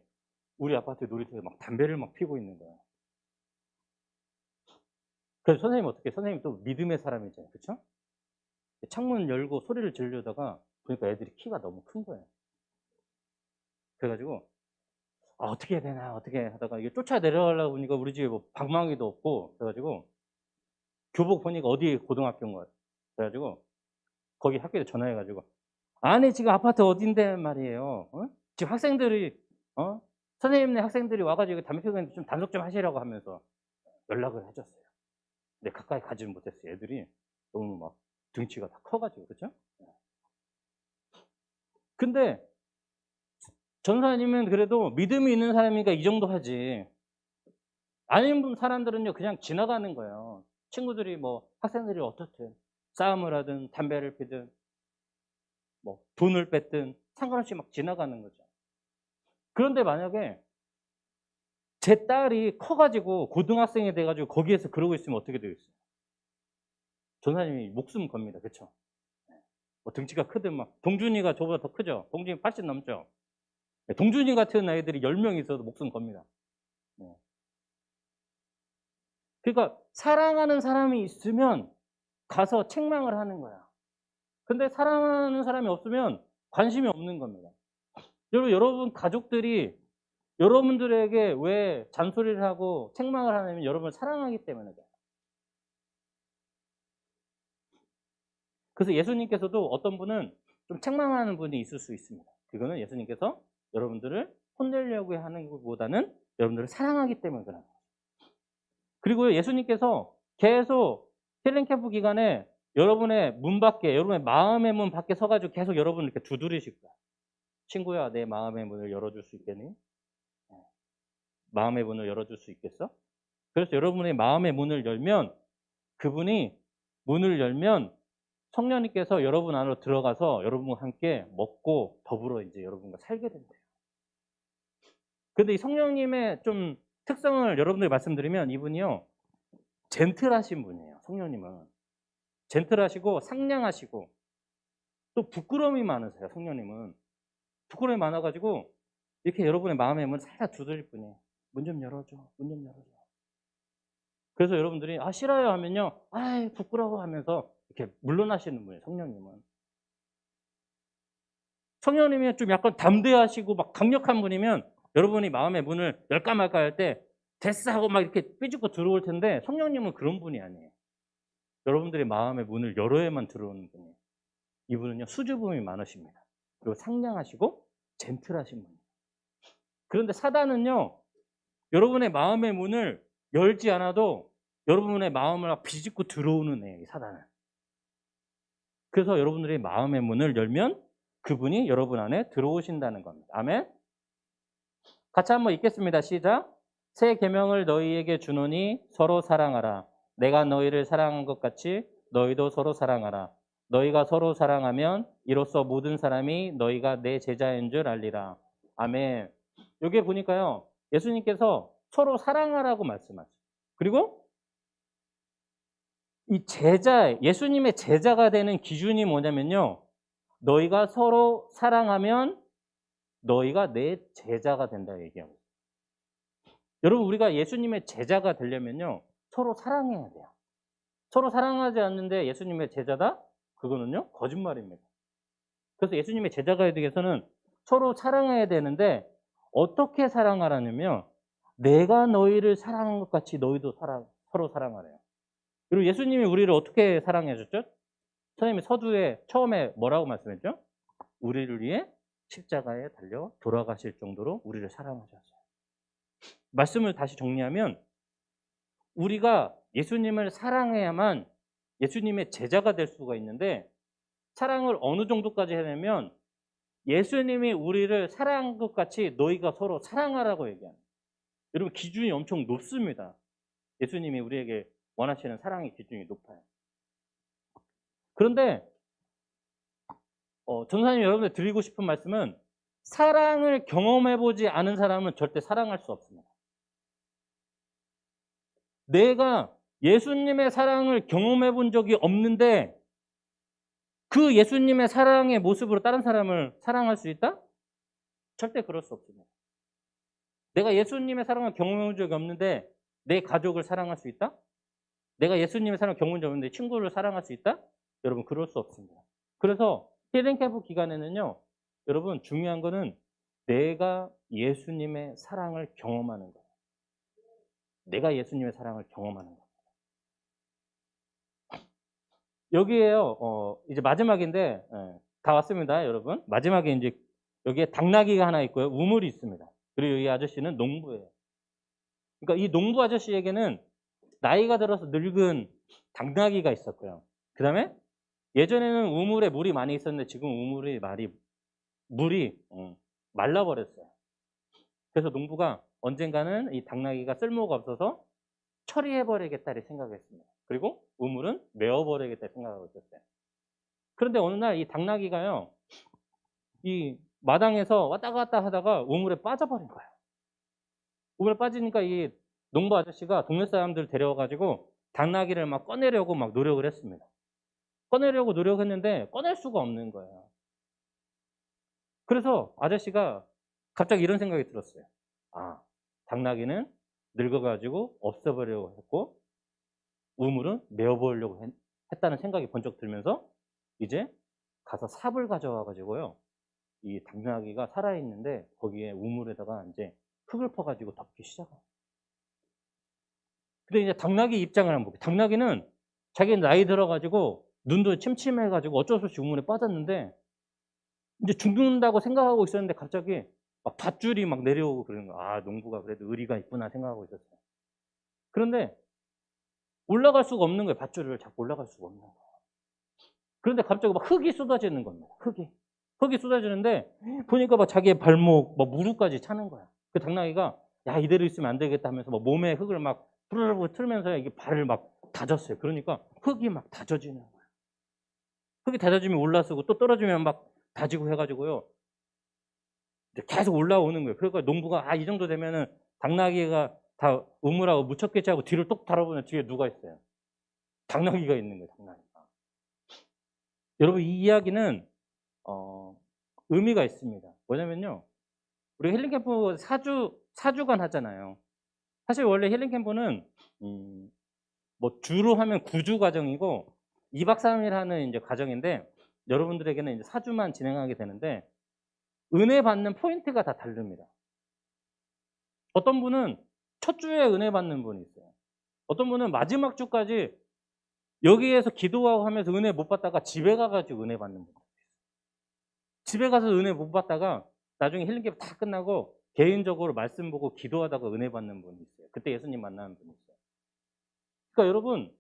우리 아파트 놀이터에 막 담배를 막 피고 있는 거야. 그래서 선생님 또 믿음의 사람이잖아요. 그쵸? 창문 열고 소리를 지르려다가 보니까 애들이 키가 너무 큰 거예요. 그래가지고 어떻게 해야 되나 어떻게 하다가 이게 쫓아 내려가려고 보니까 우리 집에 뭐 방망이도 없고 그래가지고 교복 보니까 어디 고등학교인 거야. 그래가지고 거기 학교에 전화해가지고 아니 지금 아파트 어딘데 말이에요. 지금 학생들이 선생님네 학생들이 와가지고 담배 피우고 있는데 좀 단속 좀 하시라고 하면서 연락을 해줬어요. 근데 가까이 가지는 못했어요. 애들이 너무 막 등치가 다 커가지고 그렇죠? 근데 전사님은 그래도 믿음이 있는 사람이니까 이 정도 하지. 아닌 사람들은요 그냥 지나가는 거예요. 친구들이 뭐 학생들이 어떻든 싸움을 하든 담배를 피든 뭐 돈을 뺐든 상관없이 막 지나가는 거죠. 그런데 만약에 제 딸이 커가지고 고등학생이 돼가지고 거기에서 그러고 있으면 어떻게 되겠어요? 전사님이 목숨 겁니다. 그렇죠? 뭐 등치가 크든 막 동준이가 저보다 더 크죠? 동준이 80 넘죠? 동준이 같은 아이들이 10명 있어도 목숨 겁니다. 네. 그러니까 사랑하는 사람이 있으면 가서 책망을 하는 거야. 근데 사랑하는 사람이 없으면 관심이 없는 겁니다. 여러분 가족들이 여러분들에게 왜 잔소리를 하고 책망을 하냐면 여러분을 사랑하기 때문에 그래요. 그래서 예수님께서도 어떤 분은 좀 책망하는 분이 있을 수 있습니다. 그거는 예수님께서 여러분들을 혼내려고 하는 것보다는 여러분들을 사랑하기 때문에 그래요. 그리고 예수님께서 계속 힐링 캠프 기간에 여러분의 문 밖에, 여러분의 마음의 문 밖에 서가지고 계속 여러분을 이렇게 두드리실 거야. 친구야, 내 마음의 문을 열어줄 수 있겠니? 마음의 문을 열어줄 수 있겠어? 그래서 여러분의 마음의 문을 열면, 그분이 문을 열면 성령님께서 여러분 안으로 들어가서 여러분과 함께 먹고 더불어 이제 여러분과 살게 된대요. 근데 이 성령님의 좀 특성을 여러분들이 말씀드리면, 이분이요, 젠틀하신 분이에요. 성령님은 젠틀하시고 상냥하시고 또 부끄러움이 많으세요. 성령님은 부끄러움이 많아가지고 이렇게 여러분의 마음의 문을 살짝 두드릴 뿐이에요. 문 좀 열어줘, 문 좀 열어줘. 그래서 여러분들이 아 싫어요 하면요, 아 부끄러워 하면서 이렇게 물러나시는 분이에요. 성령님은. 성령님이 좀 약간 담대하시고 막 강력한 분이면 여러분이 마음의 문을 열까 말까 할 때 됐어 하고 막 이렇게 삐죽고 들어올 텐데, 성령님은 그런 분이 아니에요. 여러분들의 마음의 문을 열어야만 들어오는 분이에요. 이분은요, 수줍음이 많으십니다. 그리고 상냥하시고 젠틀하신 분이에요. 그런데 사단은요, 여러분의 마음의 문을 열지 않아도 여러분의 마음을 막 비집고 들어오는 애예요, 이 사단은. 그래서 여러분들의 마음의 문을 열면 그분이 여러분 안에 들어오신다는 겁니다. 아멘. 같이 한번 읽겠습니다. 시작. 새 계명을 너희에게 주노니 서로 사랑하라. 내가 너희를 사랑한 것 같이 너희도 서로 사랑하라. 너희가 서로 사랑하면 이로써 모든 사람이 너희가 내 제자인 줄 알리라. 아멘. 여기 보니까요, 예수님께서 서로 사랑하라고 말씀하세요. 그리고 이 제자, 예수님의 제자가 되는 기준이 뭐냐면요, 너희가 서로 사랑하면 너희가 내 제자가 된다 얘기하고 있어요. 여러분, 우리가 예수님의 제자가 되려면요, 서로 사랑해야 돼요. 서로 사랑하지 않는데 예수님의 제자다? 그거는요, 거짓말입니다. 그래서 예수님의 제자가 되기 위해서는 서로 사랑해야 되는데, 어떻게 사랑하라냐면 내가 너희를 사랑한 것 같이 너희도 서로 사랑하래요. 그리고 예수님이 우리를 어떻게 사랑해 줬죠? 선생님이 서두에 처음에 뭐라고 말씀했죠? 우리를 위해 십자가에 달려 돌아가실 정도로 우리를 사랑하셨어요. 말씀을 다시 정리하면, 우리가 예수님을 사랑해야만 예수님의 제자가 될 수가 있는데, 사랑을 어느 정도까지 해내면 예수님이 우리를 사랑한 것 같이 너희가 서로 사랑하라고 얘기합니다. 여러분, 기준이 엄청 높습니다. 예수님이 우리에게 원하시는 사랑의 기준이 높아요. 그런데 전사님 여러분들 드리고 싶은 말씀은, 사랑을 경험해보지 않은 사람은 절대 사랑할 수 없습니다. 내가 예수님의 사랑을 경험해본 적이 없는데 그 예수님의 사랑의 모습으로 다른 사람을 사랑할 수 있다? 절대 그럴 수 없습니다. 내가 예수님의 사랑을 경험해본 적이 없는데 내 가족을 사랑할 수 있다? 내가 예수님의 사랑을 경험해본 적이 없는데 친구를 사랑할 수 있다? 여러분, 그럴 수 없습니다. 그래서 힐링 캠프 기간에는요, 여러분 중요한 거는 내가 예수님의 사랑을 경험하는 거예요. 내가 예수님의 사랑을 경험하는 거예요. 여기에요, 이제 마지막인데, 다 왔습니다, 여러분. 마지막에 이제 여기에 당나귀가 하나 있고요, 우물이 있습니다. 그리고 이 아저씨는 농부예요. 그러니까 이 농부 아저씨에게는 나이가 들어서 늙은 당나귀가 있었고요. 그 다음에 예전에는 우물에 물이 많이 있었는데 지금 우물이 물이 말라버렸어요. 그래서 농부가 언젠가는 이 당나귀가 쓸모가 없어서 처리해버리겠다 이 생각했습니다. 그리고 우물은 메워버리겠다 생각하고 있었어요. 그런데 어느 날 이 당나귀가요, 이 마당에서 왔다 갔다 하다가 우물에 빠져버린 거예요. 우물에 빠지니까 이 농부 아저씨가 동네 사람들 데려와가지고 당나귀를 막 꺼내려고 막 노력을 했습니다. 꺼내려고 노력했는데 꺼낼 수가 없는 거예요. 그래서 아저씨가 갑자기 이런 생각이 들었어요. 아, 당나귀는 늙어가지고 없애버리려고 했고 우물은 메워버리려고 했다는 생각이 번쩍 들면서 이제 가서 삽을 가져와가지고요, 이 당나귀가 살아있는데 거기에 우물에다가 이제 흙을 퍼가지고 덮기 시작해요. 근데 이제 당나귀 입장을 한번 볼게요. 당나귀는 자기 나이 들어가지고 눈도 침침해가지고 어쩔 수 없이 우물에 빠졌는데 이제 죽는다고 생각하고 있었는데 갑자기 막 밧줄이 막 내려오고 그러는 거야. 아, 농부가 그래도 의리가 있구나 생각하고 있었어요. 그런데 올라갈 수가 없는 거예요. 밧줄을 잡고 올라갈 수가 없는 거예요. 그런데 갑자기 막 흙이 쏟아지는 겁니다. 흙이 쏟아지는데 보니까 막 자기의 발목, 막 무릎까지 차는 거야. 그 당나귀가 야, 이대로 있으면 안 되겠다 하면서 막 몸에 흙을 막 부르르 틀면서 이게 발을 막 다졌어요. 그러니까 흙이 막 다져지는 거예요. 흙이 다져지면 올라서고 또 떨어지면 막 다지고 해가지고요. 계속 올라오는 거예요. 그러니까 농부가 아, 이 정도 되면은 당나귀가 다 우물하고 무척겠지 하고 뒤를 똑 바라보면 뒤에 누가 있어요? 당나귀가 있는 거예요. 당나귀가. 여러분 이 이야기는 의미가 있습니다. 뭐냐면요. 우리 힐링 캠프 4주간 하잖아요. 사실 원래 힐링 캠프는 뭐 주로 하면 9주 과정이고 2박 3일 하는 이제 과정인데 여러분들에게는 이제 4주만 진행하게 되는데 은혜 받는 포인트가 다 다릅니다. 어떤 분은 첫 주에 은혜 받는 분이 있어요. 어떤 분은 마지막 주까지 여기에서 기도하고 하면서 은혜 못 받다가 집에 가가지고 은혜 받는 분 있어요. 집에 가서 은혜 못 받다가 나중에 힐링 캠프 다 끝나고 개인적으로 말씀 보고 기도하다가 은혜 받는 분이 있어요. 그때 예수님 만나는 분이 있어요. 그러니까 여러분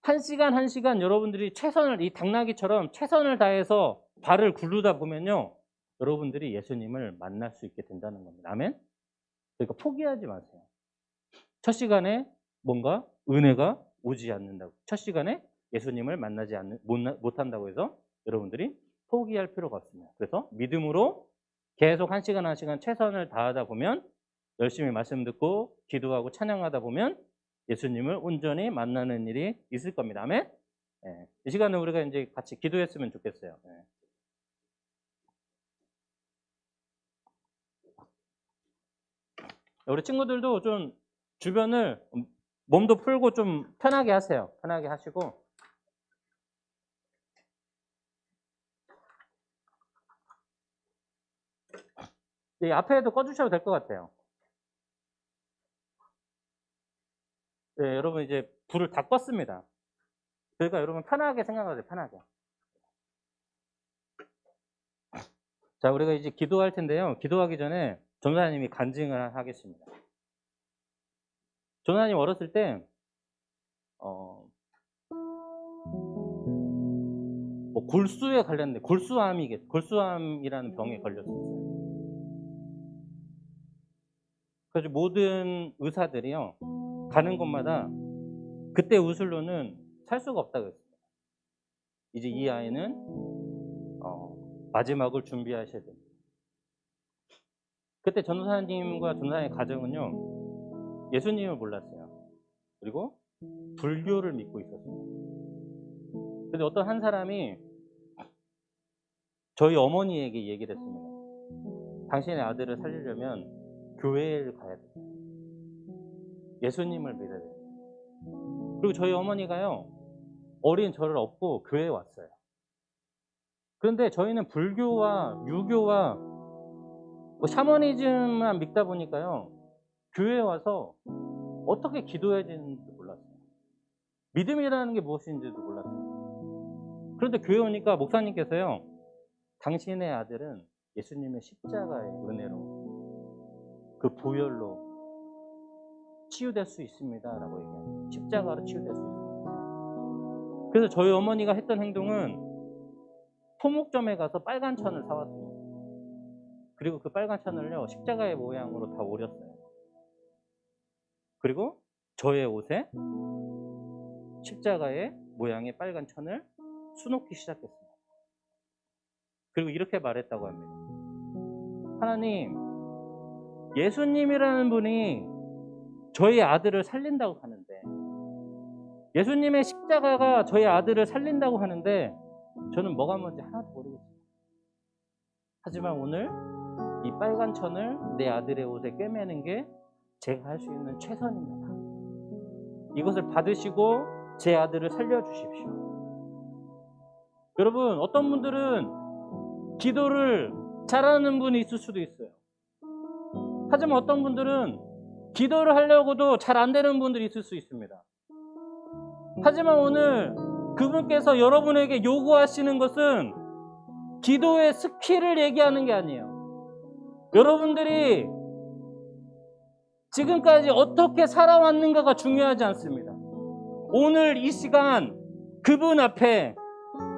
1시간 여러분들이 최선을 이 당나귀처럼 최선을 다해서 발을 굴르다 보면요. 여러분들이 예수님을 만날 수 있게 된다는 겁니다. 아멘? 그러니까 포기하지 마세요. 첫 시간에 뭔가 은혜가 오지 않는다고. 첫 시간에 예수님을 만나지 못한다고 해서 여러분들이 포기할 필요가 없습니다. 그래서 믿음으로 계속 1시간 최선을 다하다 보면 열심히 말씀 듣고 기도하고 찬양하다 보면 예수님을 온전히 만나는 일이 있을 겁니다. 아멘? 네. 이 시간에 우리가 이제 같이 기도했으면 좋겠어요. 네. 우리 친구들도 좀 주변을 몸도 풀고 좀 편하게 하세요. 편하게 하시고. 이 앞에도 꺼주셔도 될 것 같아요. 네, 여러분 이제 불을 다 껐습니다. 그러니까 여러분 편하게 생각하세요. 편하게. 자, 우리가 이제 기도할 텐데요. 기도하기 전에 전사님이 간증을 하겠습니다. 전사님 어렸을 때 뭐 골수에 관련된 골수암이라는 병에 걸렸었어요. 그래서 모든 의사들이요 가는 곳마다 그때 의술로는 살 수가 없다고 했습니다. 이제 이 아이는 마지막을 준비하셔야 됩니다. 그때 전도사님과 전도사의 가정은요 예수님을 몰랐어요. 그리고 불교를 믿고 있었어요. 근데 어떤 한 사람이 저희 어머니에게 얘기를 했습니다. 당신의 아들을 살리려면 교회를 가야 된다. 예수님을 믿어야 된다. 그리고 저희 어머니가요 어린 저를 업고 교회에 왔어요. 그런데 저희는 불교와 유교와 뭐 샤머니즘만 믿다 보니까요 교회에 와서 어떻게 기도해야 되는지도 몰랐어요. 믿음이라는 게 무엇인지도 몰랐어요. 그런데 교회 오니까 목사님께서요 당신의 아들은 예수님의 십자가의 은혜로 그 보혈로 치유될 수 있습니다 라고 얘기해요. 십자가로 치유될 수 있습니다. 그래서 저희 어머니가 했던 행동은 토목점에 가서 빨간 천을 사왔습니다. 그리고 그 빨간 천을요 십자가의 모양으로 다 오렸어요. 그리고 저의 옷에 십자가의 모양의 빨간 천을 수놓기 시작했습니다. 그리고 이렇게 말했다고 합니다. 하나님, 예수님이라는 분이 저희 아들을 살린다고 하는데 예수님의 십자가가 저희 아들을 살린다고 하는데 저는 뭐가 뭔지 하나도 모르겠어요. 하지만 오늘 이 빨간 천을 내 아들의 옷에 꿰매는 게 제가 할 수 있는 최선입니다. 이것을 받으시고 제 아들을 살려주십시오. 여러분 어떤 분들은 기도를 잘하는 분이 있을 수도 있어요. 하지만 어떤 분들은 기도를 하려고도 잘 안 되는 분들이 있을 수 있습니다. 하지만 오늘 그분께서 여러분에게 요구하시는 것은 기도의 스킬을 얘기하는 게 아니에요. 여러분들이 지금까지 어떻게 살아왔는가가 중요하지 않습니다. 오늘 이 시간 그분 앞에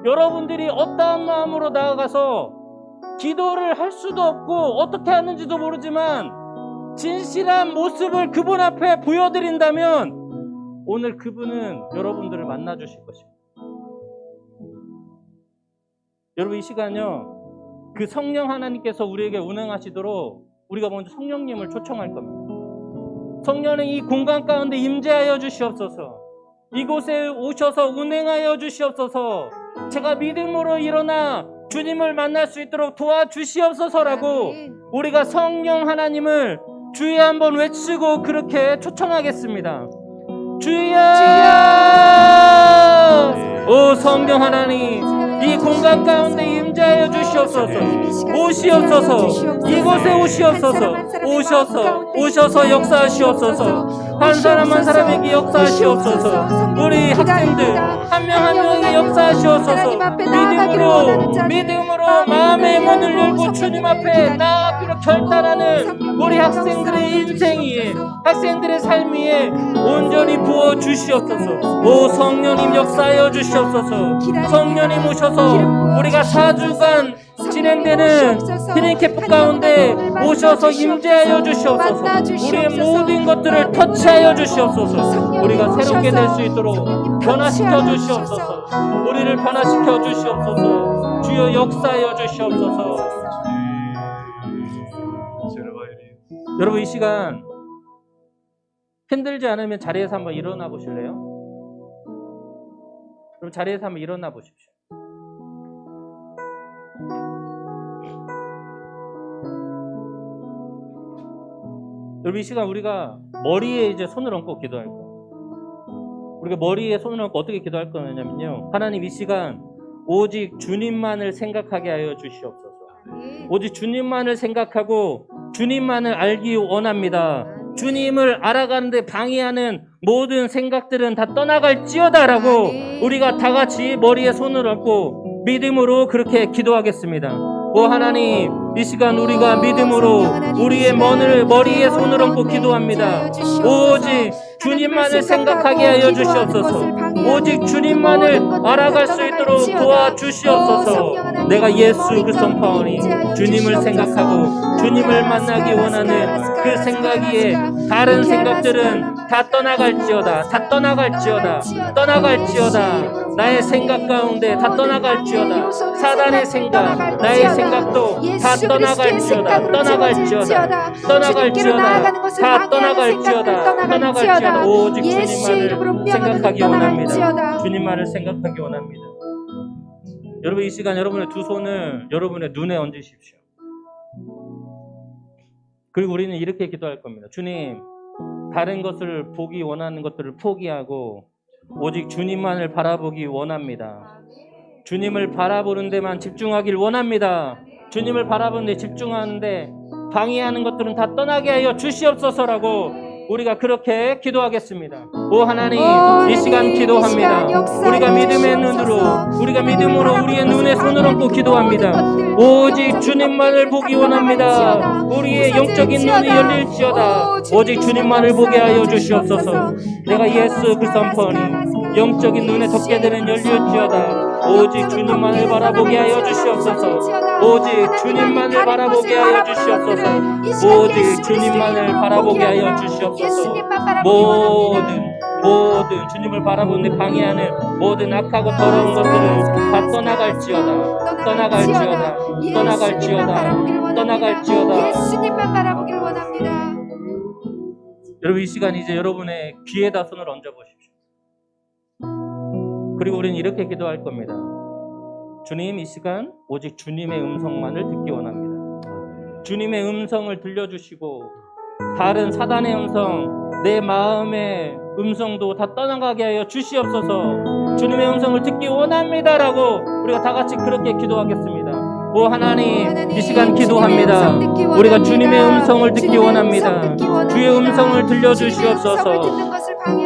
여러분들이 어떠한 마음으로 나아가서 기도를 할 수도 없고 어떻게 하는지도 모르지만 진실한 모습을 그분 앞에 보여드린다면 오늘 그분은 여러분들을 만나주실 것입니다. 여러분, 이 시간요, 그 성령 하나님께서 우리에게 운행하시도록 우리가 먼저 성령님을 초청할 겁니다. 성령은 이 공간 가운데 임재하여 주시옵소서. 이곳에 오셔서 운행하여 주시옵소서. 제가 믿음으로 일어나 주님을 만날 수 있도록 도와주시옵소서라고 우리가 성령 하나님을 주여 한번 외치고 그렇게 초청하겠습니다. 주여! 오 성령 하나님, 이 공간 가운데 임재하여 주시옵소서. 오시옵소서. 이곳에 오시옵소서. 오셔서 역사하시옵소서. 한 사람 한 사람에게 역사하시옵소서. 우리 학생들 한 명 한 명에게 역사하시옵소서. 믿음으로 마음의 문을 열고 주님 앞에 나아가기로 결단하는 우리 학생들의 인생이에, 학생들의 삶이에 온전히 부어 주시옵소서. 오 성령님 역사하여 주시옵소서. 성령님 오셔서 우리가 4주간 진행되는 힐링 캠프 가운데 오셔서 임재하여 주시옵소서. 우리의 모든 것들을 터치하여 주시옵소서. 우리가 새롭게 될 수 있도록 변화시켜 주시옵소서. 우리를 변화시켜 주시옵소서. 주여 역사하여 주시옵소서. 여러분, 이 시간 힘들지 않으면 자리에서 한번 일어나 보실래요? 그럼 자리에서 한번 일어나 보십시오. 여러분, 이 시간 우리가 머리에 이제 손을 얹고 기도할 거예요. 우리가 머리에 손을 얹고 어떻게 기도할 거냐면요, 하나님 이 시간 오직 주님만을 생각하게 하여 주시옵소서. 오직 주님만을 생각하고 주님만을 알기 원합니다. 주님을 알아가는데 방해하는 모든 생각들은 다 떠나갈지어다라고 우리가 다 같이 머리에 손을 얹고 믿음으로 그렇게 기도하겠습니다. 오 하나님, 이 시간 우리가 믿음으로 우리의 머리에 손을 얹고 기도합니다. 오직 주님만을 생각하게 하여 주시옵소서. 오직 주님만을 알아갈 수 있도록 도와주시옵소서. 내가 예수 그리스도 파오니 주님을 생각하고 주님을 만나기 원하는 그 생각이에 다른 생각들은 다 떠나갈지어다. 다 떠나갈지어다. 떠나갈지어다. 나의 생각 가운데 다 떠나갈지어다. 사단의 생각, 나의 생각도 다 떠나갈지어다. 떠나갈지어다. 떠나갈지어다. 다 떠나갈지어다. 떠나갈지어다. 오직 주님만을 생각하기 원합니다. 주님만을 생각하기 원합니다. 여러분, 이 시간 여러분의 두 손을 여러분의 눈에 얹으십시오. 그리고 우리는 이렇게 기도할 겁니다. 주님, 다른 것을 보기 원하는 것들을 포기하고 오직 주님만을 바라보기 원합니다. 주님을 바라보는 데만 집중하길 원합니다. 주님을 바라보는 데 집중하는데 방해하는 것들은 다 떠나게 하여 주시옵소서라고 우리가 그렇게 기도하겠습니다. 오 하나님, 이 시간 기도합니다. 우리가 믿음의 눈으로, 우리가 믿음으로 우리의 눈에 손을 얹고 기도합니다. 오직 주님만을 보기 원합니다. 우리의 영적인 눈이 열릴지어다. 오직 주님만을 보게 하여 주시옵소서. 내가 예수 그리스도 안포하니 영적인 눈에 덮게 되는 열릴지어다. 오직 주님만을 바라보게 하여 주시옵소서. 오직 주님만을 바라보게 하여 주시옵소서. 오직 주님만을 바라보게 하여 주시옵소서. 모든 주님을 바라보는 데 방해하는 모든 악하고 더러운 것들을 다 떠나갈지어다. 떠나갈지어다. 떠나갈지어다. 떠나갈지어다. 예수님만 바라보길 원합니다. 여러분, 이 시간 이제 여러분의 귀에다 손을 얹어 보십시오. 그리고 우리는 이렇게 기도할 겁니다. 주님, 이 시간 오직 주님의 음성만을 듣기 원합니다. 주님의 음성을 들려주시고 다른 사단의 음성, 내 마음의 음성도 다 떠나가게 하여 주시옵소서. 주님의 음성을 듣기 원합니다라고 우리가 다 같이 그렇게 기도하겠습니다. 오 하나님, 이 시간 기도합니다. 우리가 주님의 음성을 듣기 원합니다. 주의 음성을 들려주시옵소서.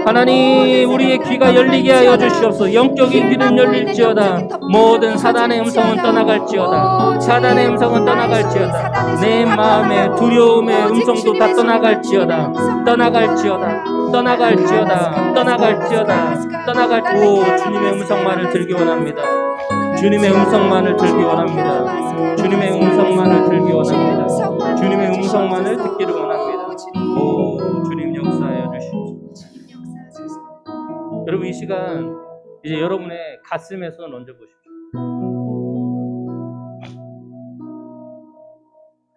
하나님, 우리의 귀가 열리게 하여 주시옵소서. 영적인 귀는 열릴지어다. 모든 사단의 음성은 떠나갈지어다. 사단의 음성은 떠나갈지어다. 내 마음의 두려움의 음성도 다 떠나갈지어다. 떠나갈지어다. 떠나갈지어다. 떠나갈지어다. 오 주님의 음성만을 들기 원합니다. 주님의 음성만을 들기 원합니다. 주님의 음성만을 들기 원합니다. 주님의 음성만을 듣기를 원합니다. 오 주님 역사하여 주시옵소서. 여러분 이 시간 이제 여러분의 가슴에 손을 얹어 보십시오.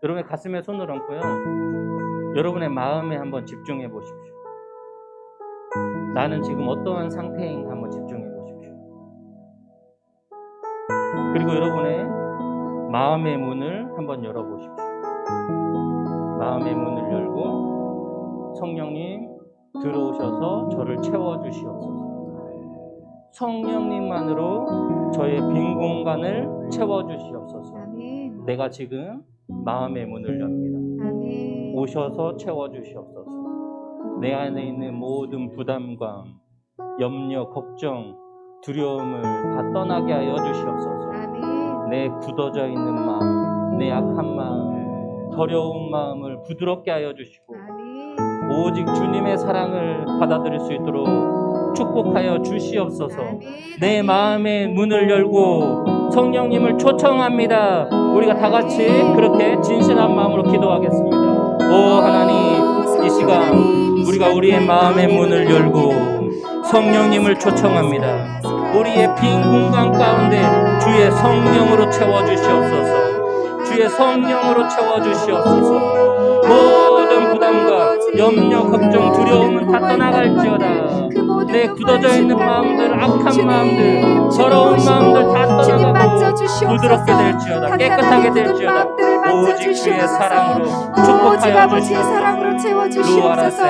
여러분의 가슴에 손을 얹고요. 여러분의 마음에 한번 집중해 보십시오. 나는 지금 어떠한 상태인가 한번 집중해 보십시오. 그리고 여러분의 마음의 문을 한번 열어보십시오. 마음의 문을 열고 성령님 들어오셔서 저를 채워주시옵소서. 성령님만으로 저의 빈 공간을 채워주시옵소서. 내가 지금 마음의 문을 엽니다. 오셔서 채워주시옵소서. 내 안에 있는 모든 부담감, 염려, 걱정, 두려움을 다 떠나게 하여 주시옵소서. 내 굳어져 있는 마음, 내 약한 마음, 더러운 마음을 부드럽게 하여 주시고 오직 주님의 사랑을 받아들일 수 있도록 축복하여 주시옵소서. 내 마음의 문을 열고 성령님을 초청합니다. 우리가 다 같이 그렇게 진실한 마음으로 기도하겠습니다. 오 하나님, 이 시간 우리가 우리의 마음의 문을 열고 성령님을 초청합니다. 우리의 빈 공간 가운데 주의 성령으로 채워주시옵소서. 주의 성령으로 채워주시옵소서. 모든 부담과 염려, 걱정, 두려움은 다 떠나갈지어다. 내 굳어져 있는 마음들, 악한 마음들, 더러운 마음들 다 떠나가고 부드럽게 될지어다. 깨끗하게 될지어다. 오직 주의 사랑으로 축복하여 주시옵소서. 루아라세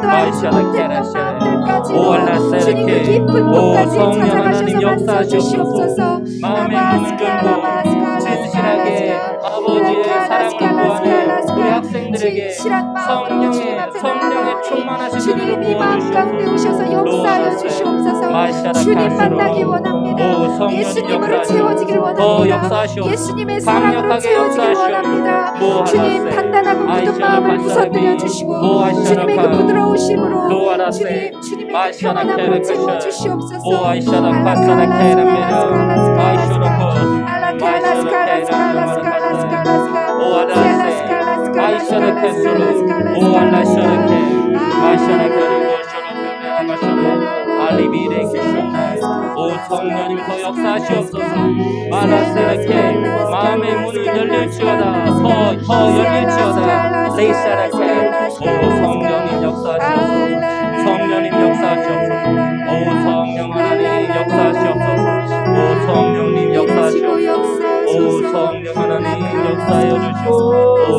마이샤라 케라샤 오알라세르케 오 성령 하나님 역사하시옵소서. 마음의 문을 열고 진실하게 아버지의 사랑을 구하는 우리 학생들에게 성령의 충만하신 은혜를 부어주시옵소서. 역사하여 주시옵소서. 주님 만나기 원합니다. 예수님으로 채워지길 원합니다. 예수님의 사랑으로 채워지길 원합니다. 주님 단단하고 굳은 마음을 부서뜨려 주시고 주님의 그 부드러우심으로 주님의 그 평안함을 채워 주시옵소서. 오 성령님 더 역사하시옵소서. 마라세라케 마음의 문을 열릴지어다. 더 열릴지어다. 레이사라케 오 성령님 역사하시옵소서. 성령님 역사하시옵소서. 오 성령 하나님 역사하시옵소서. 오 성령님 역사하시옵소서. 오 성령 하나님 역사하여 주시옵소서. 오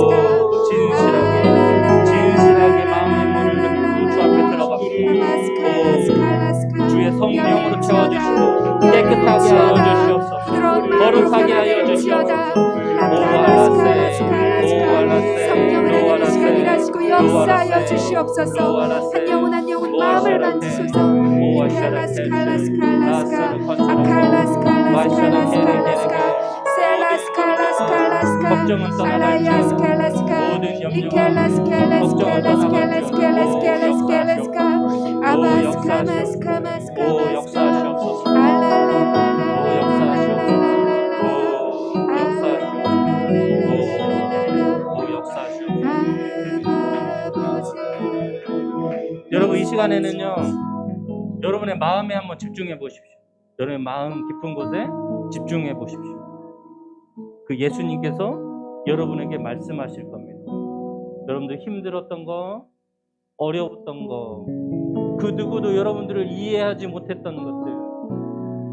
진실하게 마음의 문을 열고 주 앞에 들어갑니다. 주의 성령으로 채워주시고 깨끗하게 하여 주시옵소서. 거룩하게 하여 주시옵소서. 성령을 일하시고 역사하여 주시옵소서. 한 영혼 한 영혼 마음을 만지소서. 걱정은 떠나갈지어다. 모든 염려와 걱정은 떠나갈지어다. 오 역사하시옵소서. 여러분 이 시간에는요 여러분의 마음에 한번 집중해 보십시오. 여러분의 마음 깊은 곳에 집중해 보십시오. 그 예수님께서 여러분에게 말씀하실 겁니다. 여러분들 힘들었던 거, 어려웠던 거, 그 누구도 여러분들을 이해하지 못했던 것들,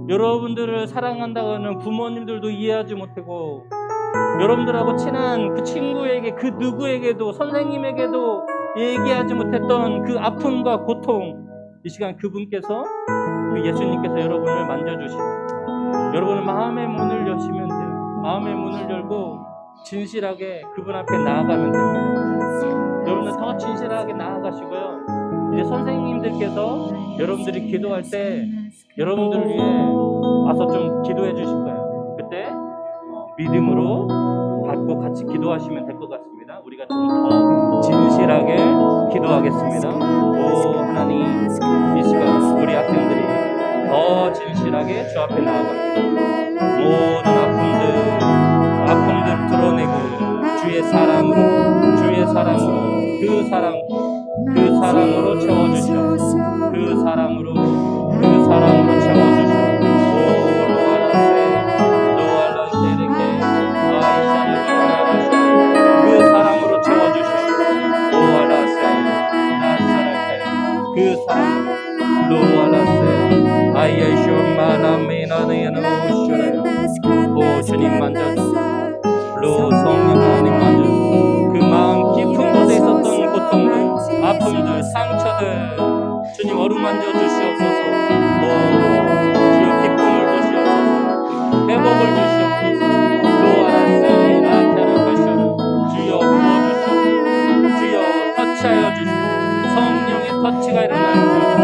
여러분들을 사랑한다고 하는 부모님들도 이해하지 못하고, 여러분들하고 친한 그 친구에게, 그 누구에게도, 선생님에게도 얘기하지 못했던 그 아픔과 고통, 이 시간 그분께서, 그 예수님께서 여러분을 만져주시고 여러분의 마음의 문을 여시면 돼요. 마음의 문을 열고 진실하게 그분 앞에 나아가면 됩니다. 여러분은 더 진실하게 나아가시고요. 이제 선생님들께서 여러분들이 기도할 때 여러분들을 위해 와서 좀 기도해 주실 거예요. 그때 믿음으로 받고 같이 기도하시면 될 것 같습니다. 우리가 좀 더 진실하게 기도하겠습니다. 오 하나님, 이 시간 우리 학생들이 더 진실하게 주 앞에 나아갑니다. 모든 아픔들 드러내고 주의 사랑으로 그 사랑으로 채워주시옵소서. 그 사랑으로 채워주시옵소서. 그 사랑으로 채워주시옵소서. 그 사랑으로 로알라세 아이야쇼마나미나네야노 오 주님 만져주세요. 성령 하나님 만져주세요. 그 마음 깊은 곳에 있었던 고통들, 아픔들, 상처들 주님 어루만져 주시옵소서. 주여 기쁨을 주시옵소서. 회복을 주시옵소서. 로아라세 라케라카쇼 주여 부어주시옵소서. 주여 터치하여 주시옵소서. 성령의 터치가 일어날지어다.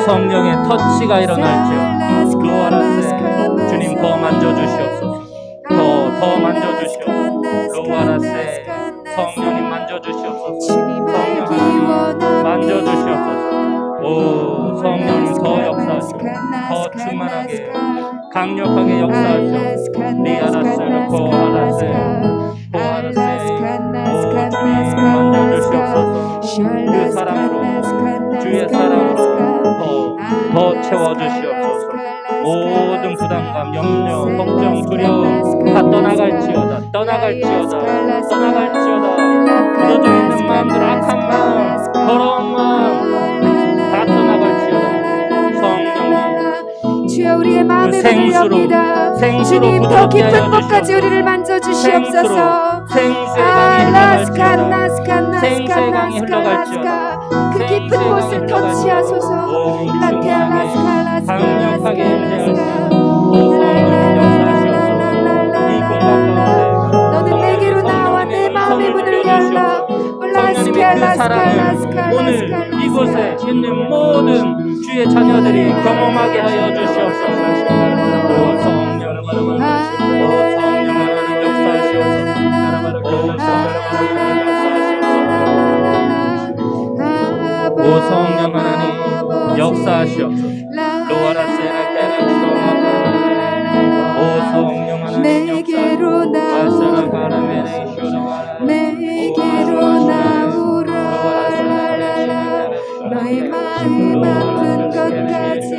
성령의 터치가 일어날지어다. 로아라세 주님 더 만져주시옵소서. 더 만져주시옵소서. 로아라세 성령님 만져주시옵소서. 성령 하나님 만져주시옵소서. 오 성령님 더 역사하시고 더 충만하게 강력하게 역사하시옵소서. 리아라스를 코아라세 오 주님 만져주시옵소서. 그 사랑으로 주의 사랑으로 더 채워주시옵소서. 모든 부담감, 염려, 걱정, 두려움 다 떠나갈지어다. 굳어져 있는 마음들, 악한 마음, 더러운 마음 다 떠나갈지어다. 성령님 주여 우리의 마음을 생수로 열립니다. 주님 더 깊은 곳까지 우리를 만져주시옵소서. 생수의 흘러갈지어다. 그 깊은 곳을 터치하소서. 강력하게 임재하시옵소서. 성령님 역사하시옵소서. 이 공간 가운데 너는 내게로 나와 내 마음의 문을 열라. 성령님의 그 사랑을 오늘 이곳에 있는 모든 주의 자녀들이 경험하게 하여 주시옵소서. 오 성령 하나님 역사하시옵소서. 오 성령 하나님 역사하시옵소서. 오 성령 하나님 내게로 나오라. 내게로 나오라. 너의 마음 아픈 것까지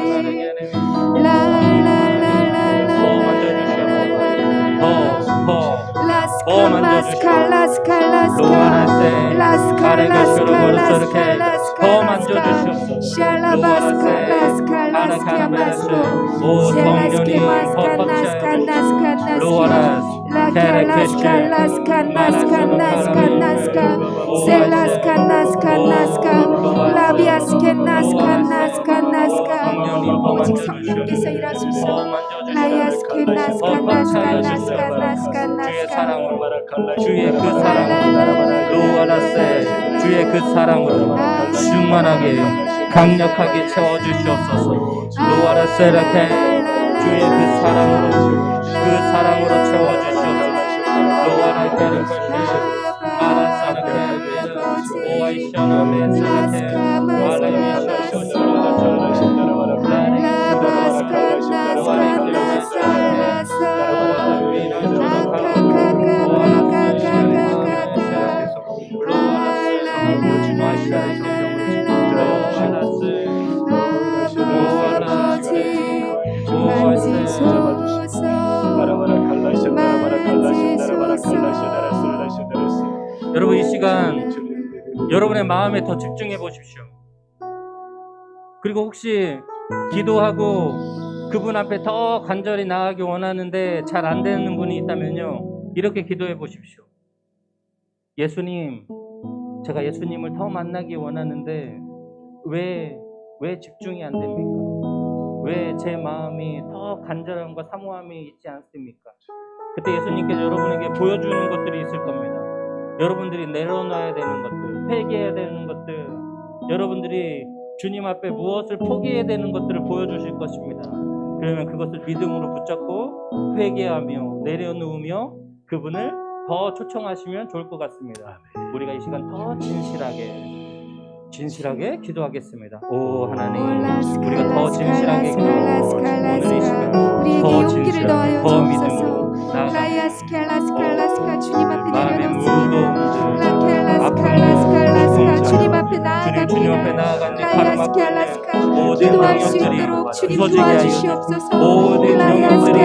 더 만져주시옵소서. 오 성령님 더 터치하여 로아라스 오직 성령께서 일하소서. 주의 그 사랑으로 로아라세 주의 그 사랑으로 충만하게 강력하게 채워주시옵소서. 로아라세라케 주의 그 사랑으로 채워주시옵소서. 로아라케를 아라사라케 오아이샤나 메사라케 여러분 이 시간 여러분의 마음에 더 집중해 보십시오. 그리고 혹시 기도하고 그분 앞에 더 간절히 나아가기 원하는데 잘 안 되는 분이 있다면요, 이렇게 기도해 보십시오. 예수님, 제가 예수님을 더 만나기 원하는데 왜 집중이 안 됩니까? 왜 제 마음이 더 간절함과 사모함이 있지 않습니까? 그때 예수님께서 여러분에게 보여주는 것들이 있을 겁니다. 여러분들이 내려놔야 되는 것들, 회개해야 되는 것들, 여러분들이 주님 앞에 무엇을 포기해야 되는 것들을 보여주실 것입니다. 그러면 그것을 믿음으로 붙잡고 회개하며 내려놓으며 그분을 더 초청하시면 좋을 것 같습니다. 우리가 이 시간 더 진실하게 기도하겠습니다. 오 하나님, 우리가 더 진실하게 기도하고 오늘 이 시간 우리에게 더 용기를 진실하게, 더하여 더 주옵소서. 믿음으로 라이아스켈라스칼라스카 주님 앞에 마음의 내려놓습니다. 무거움들, 라켈라스칼라스칼라스카 주님 앞에 주님 앞에 나아갑니다. 나아가니 라이아스켈라스카 모든 기도할 수 영역들이 있도록 주님 부서지게 하여 도와주시옵소서. 모든 영역들이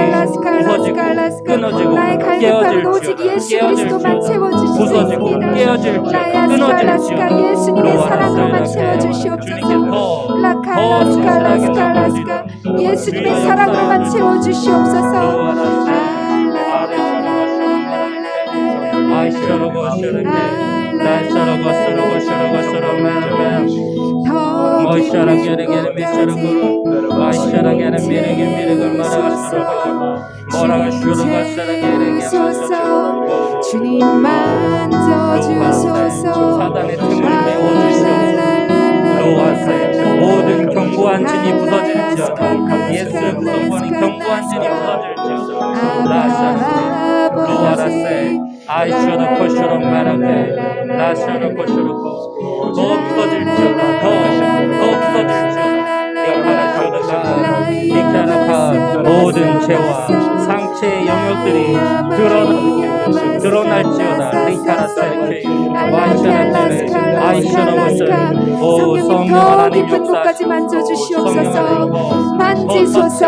부서지고 끊어지고 나의 갈급함은 오직 예수 그리스도만 채워주실 수 부서지고 있습니다. 깨어질지어다 라이아스칼라스카 끊어질지어다 예수님의 사랑으로만 채워주시옵소서. 라칼라스칼라스칼라스카 예수님의 사랑으로만 채워주시옵소서. 주님 만져주소서. 사단의 틈을 메워주시옵소서. 모든 견고한 진이 부서질지어다. 예수의 구성원인 견고한 진이 부서질지어다. 라샤세 로아라세 아이쇼로 코쇼로 마라케 라샤로 코쇼로 더 부서질지어다. 더 부서질지어다. 이카라카 모든 죄와 상체의 영역들이 드러날지어다. 리카라세 와이샤라테 아이샤라마세 오 성령 하나님 깊은 곳까지 만져주시옵소서. 만지소서.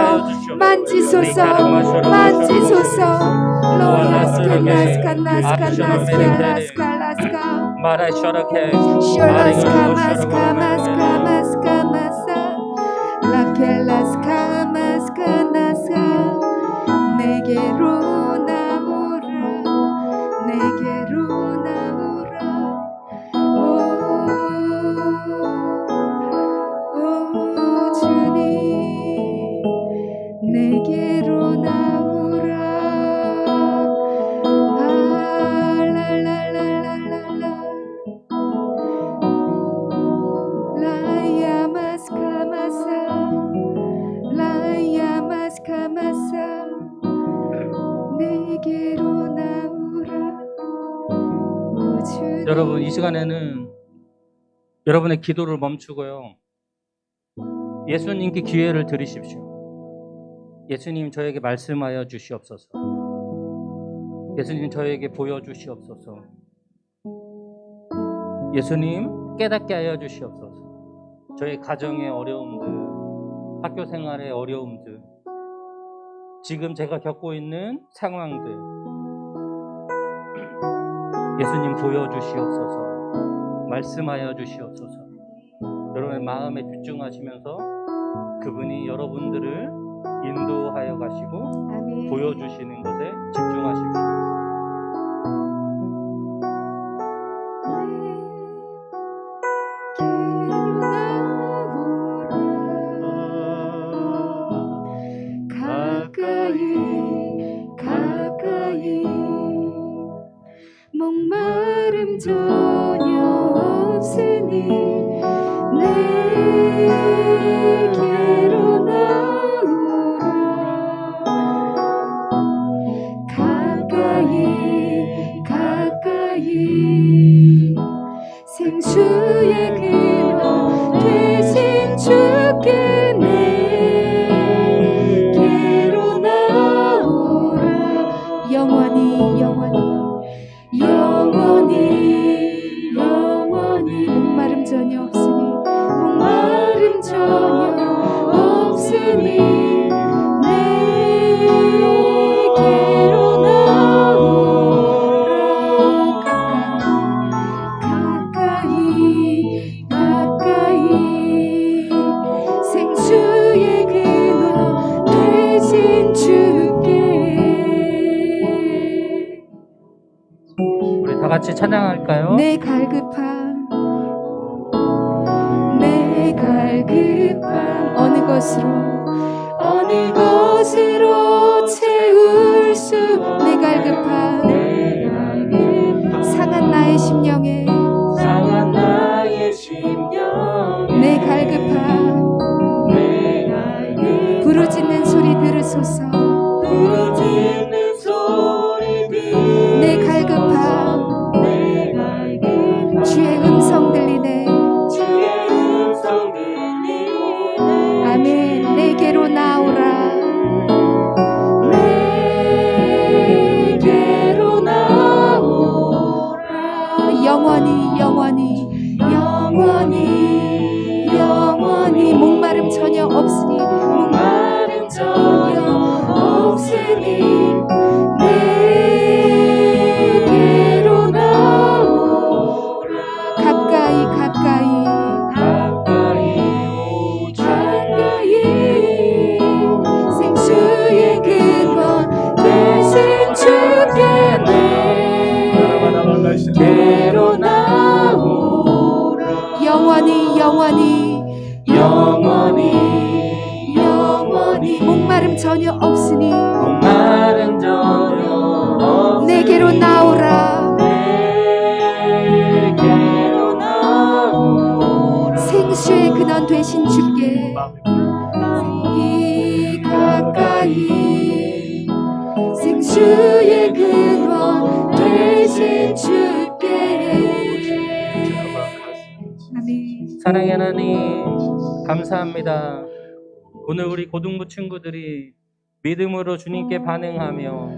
라스칼라스칼라스칼라스칼라스칼라스칼 마라쇼라케 숄라스카마스카마스카마스카마사 라켈라스카마스카나사 내게로 나오라 내게로 나오라 오 주님 내게로 나오라 라라라라라라 라야마스카마사 내게로 나오라 오 주님. 여러분 이 시간에는 여러분의 기도를 멈추고요 예수님께 기회를 드리십시오. 예수님 저에게 말씀하여 주시옵소서. 예수님 저에게 보여주시옵소서. 예수님 깨닫게 하여 주시옵소서. 저의 가정의 어려움들, 학교 생활의 어려움들, 지금 제가 겪고 있는 상황들 예수님 보여주시옵소서. 말씀하여 주시옵소서. 여러분의 마음에 집중하시면서 그분이 여러분들을 인도하여 가시고 아멘. 보여주시는 것에 집중하십시오. 가까이 목마름 전혀 없으니 내게로 나오라 가까이 생수의 근원 되신 주께 내게로 나오라 영원히 목마름 전혀 없으니 내게로 나오라 가까이 생수의 근원 되신 주께. 우리 다 같이 찬양할까요? 내 갈급함 어느 것으로 예수 내 갈급함 상한 나의 심령에 내 갈급함 부르짖는 소리 들으소서 내 갈급함 주의 음성 들리네 아멘 내게로 나오라 내게로 나오라 영원히 영원히 영원히 영원히 목마름 전혀 없으니 목마름 전혀 없으니 내게로 나오라 가까이 가까이 생수의 근원 되신 주께 내게로 나오라 영원히 영원히 영원히 영원히 목마름 전혀 없으니 내게로 나오라 생수의 근원 되신 주께 가까이 생수의 근원 되신 주께 아멘. 사랑의 하나님 감사합니다. 오늘 우리 고등부 친구들이 믿음으로 주님께 반응하며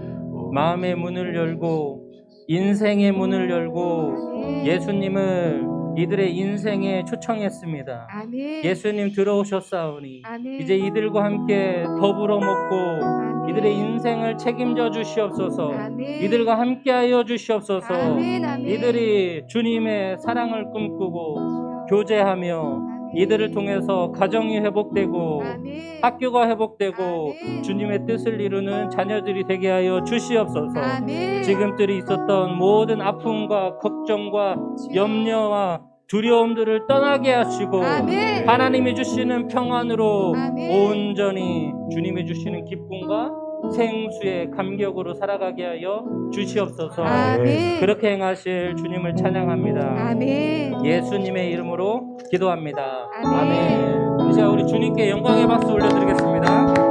마음의 문을 열고 인생의 문을 열고 예수님을 이들의 인생에 초청했습니다. 아멘. 예수님 들어오셨사오니 아멘. 이제 이들과 함께 더불어 먹고 아멘. 이들의 인생을 책임져 주시옵소서. 아멘. 이들과 함께하여 주시옵소서. 아멘. 아멘. 이들이 주님의 사랑을 꿈꾸고 교제하며 이들을 통해서 가정이 회복되고 아멘. 학교가 회복되고 아멘. 주님의 뜻을 이루는 자녀들이 되게 하여 주시옵소서. 아멘. 지금들이 있었던 모든 아픔과 걱정과 염려와 두려움들을 떠나게 하시고 아멘. 하나님이 주시는 평안으로 아멘. 온전히 주님이 주시는 기쁨과 생수의 감격으로 살아가게 하여 주시옵소서. 아멘. 그렇게 행하실 주님을 찬양합니다. 아멘. 예수님의 이름으로 기도합니다. 아멘. 아멘. 이제 우리 주님께 영광의 박수 올려드리겠습니다.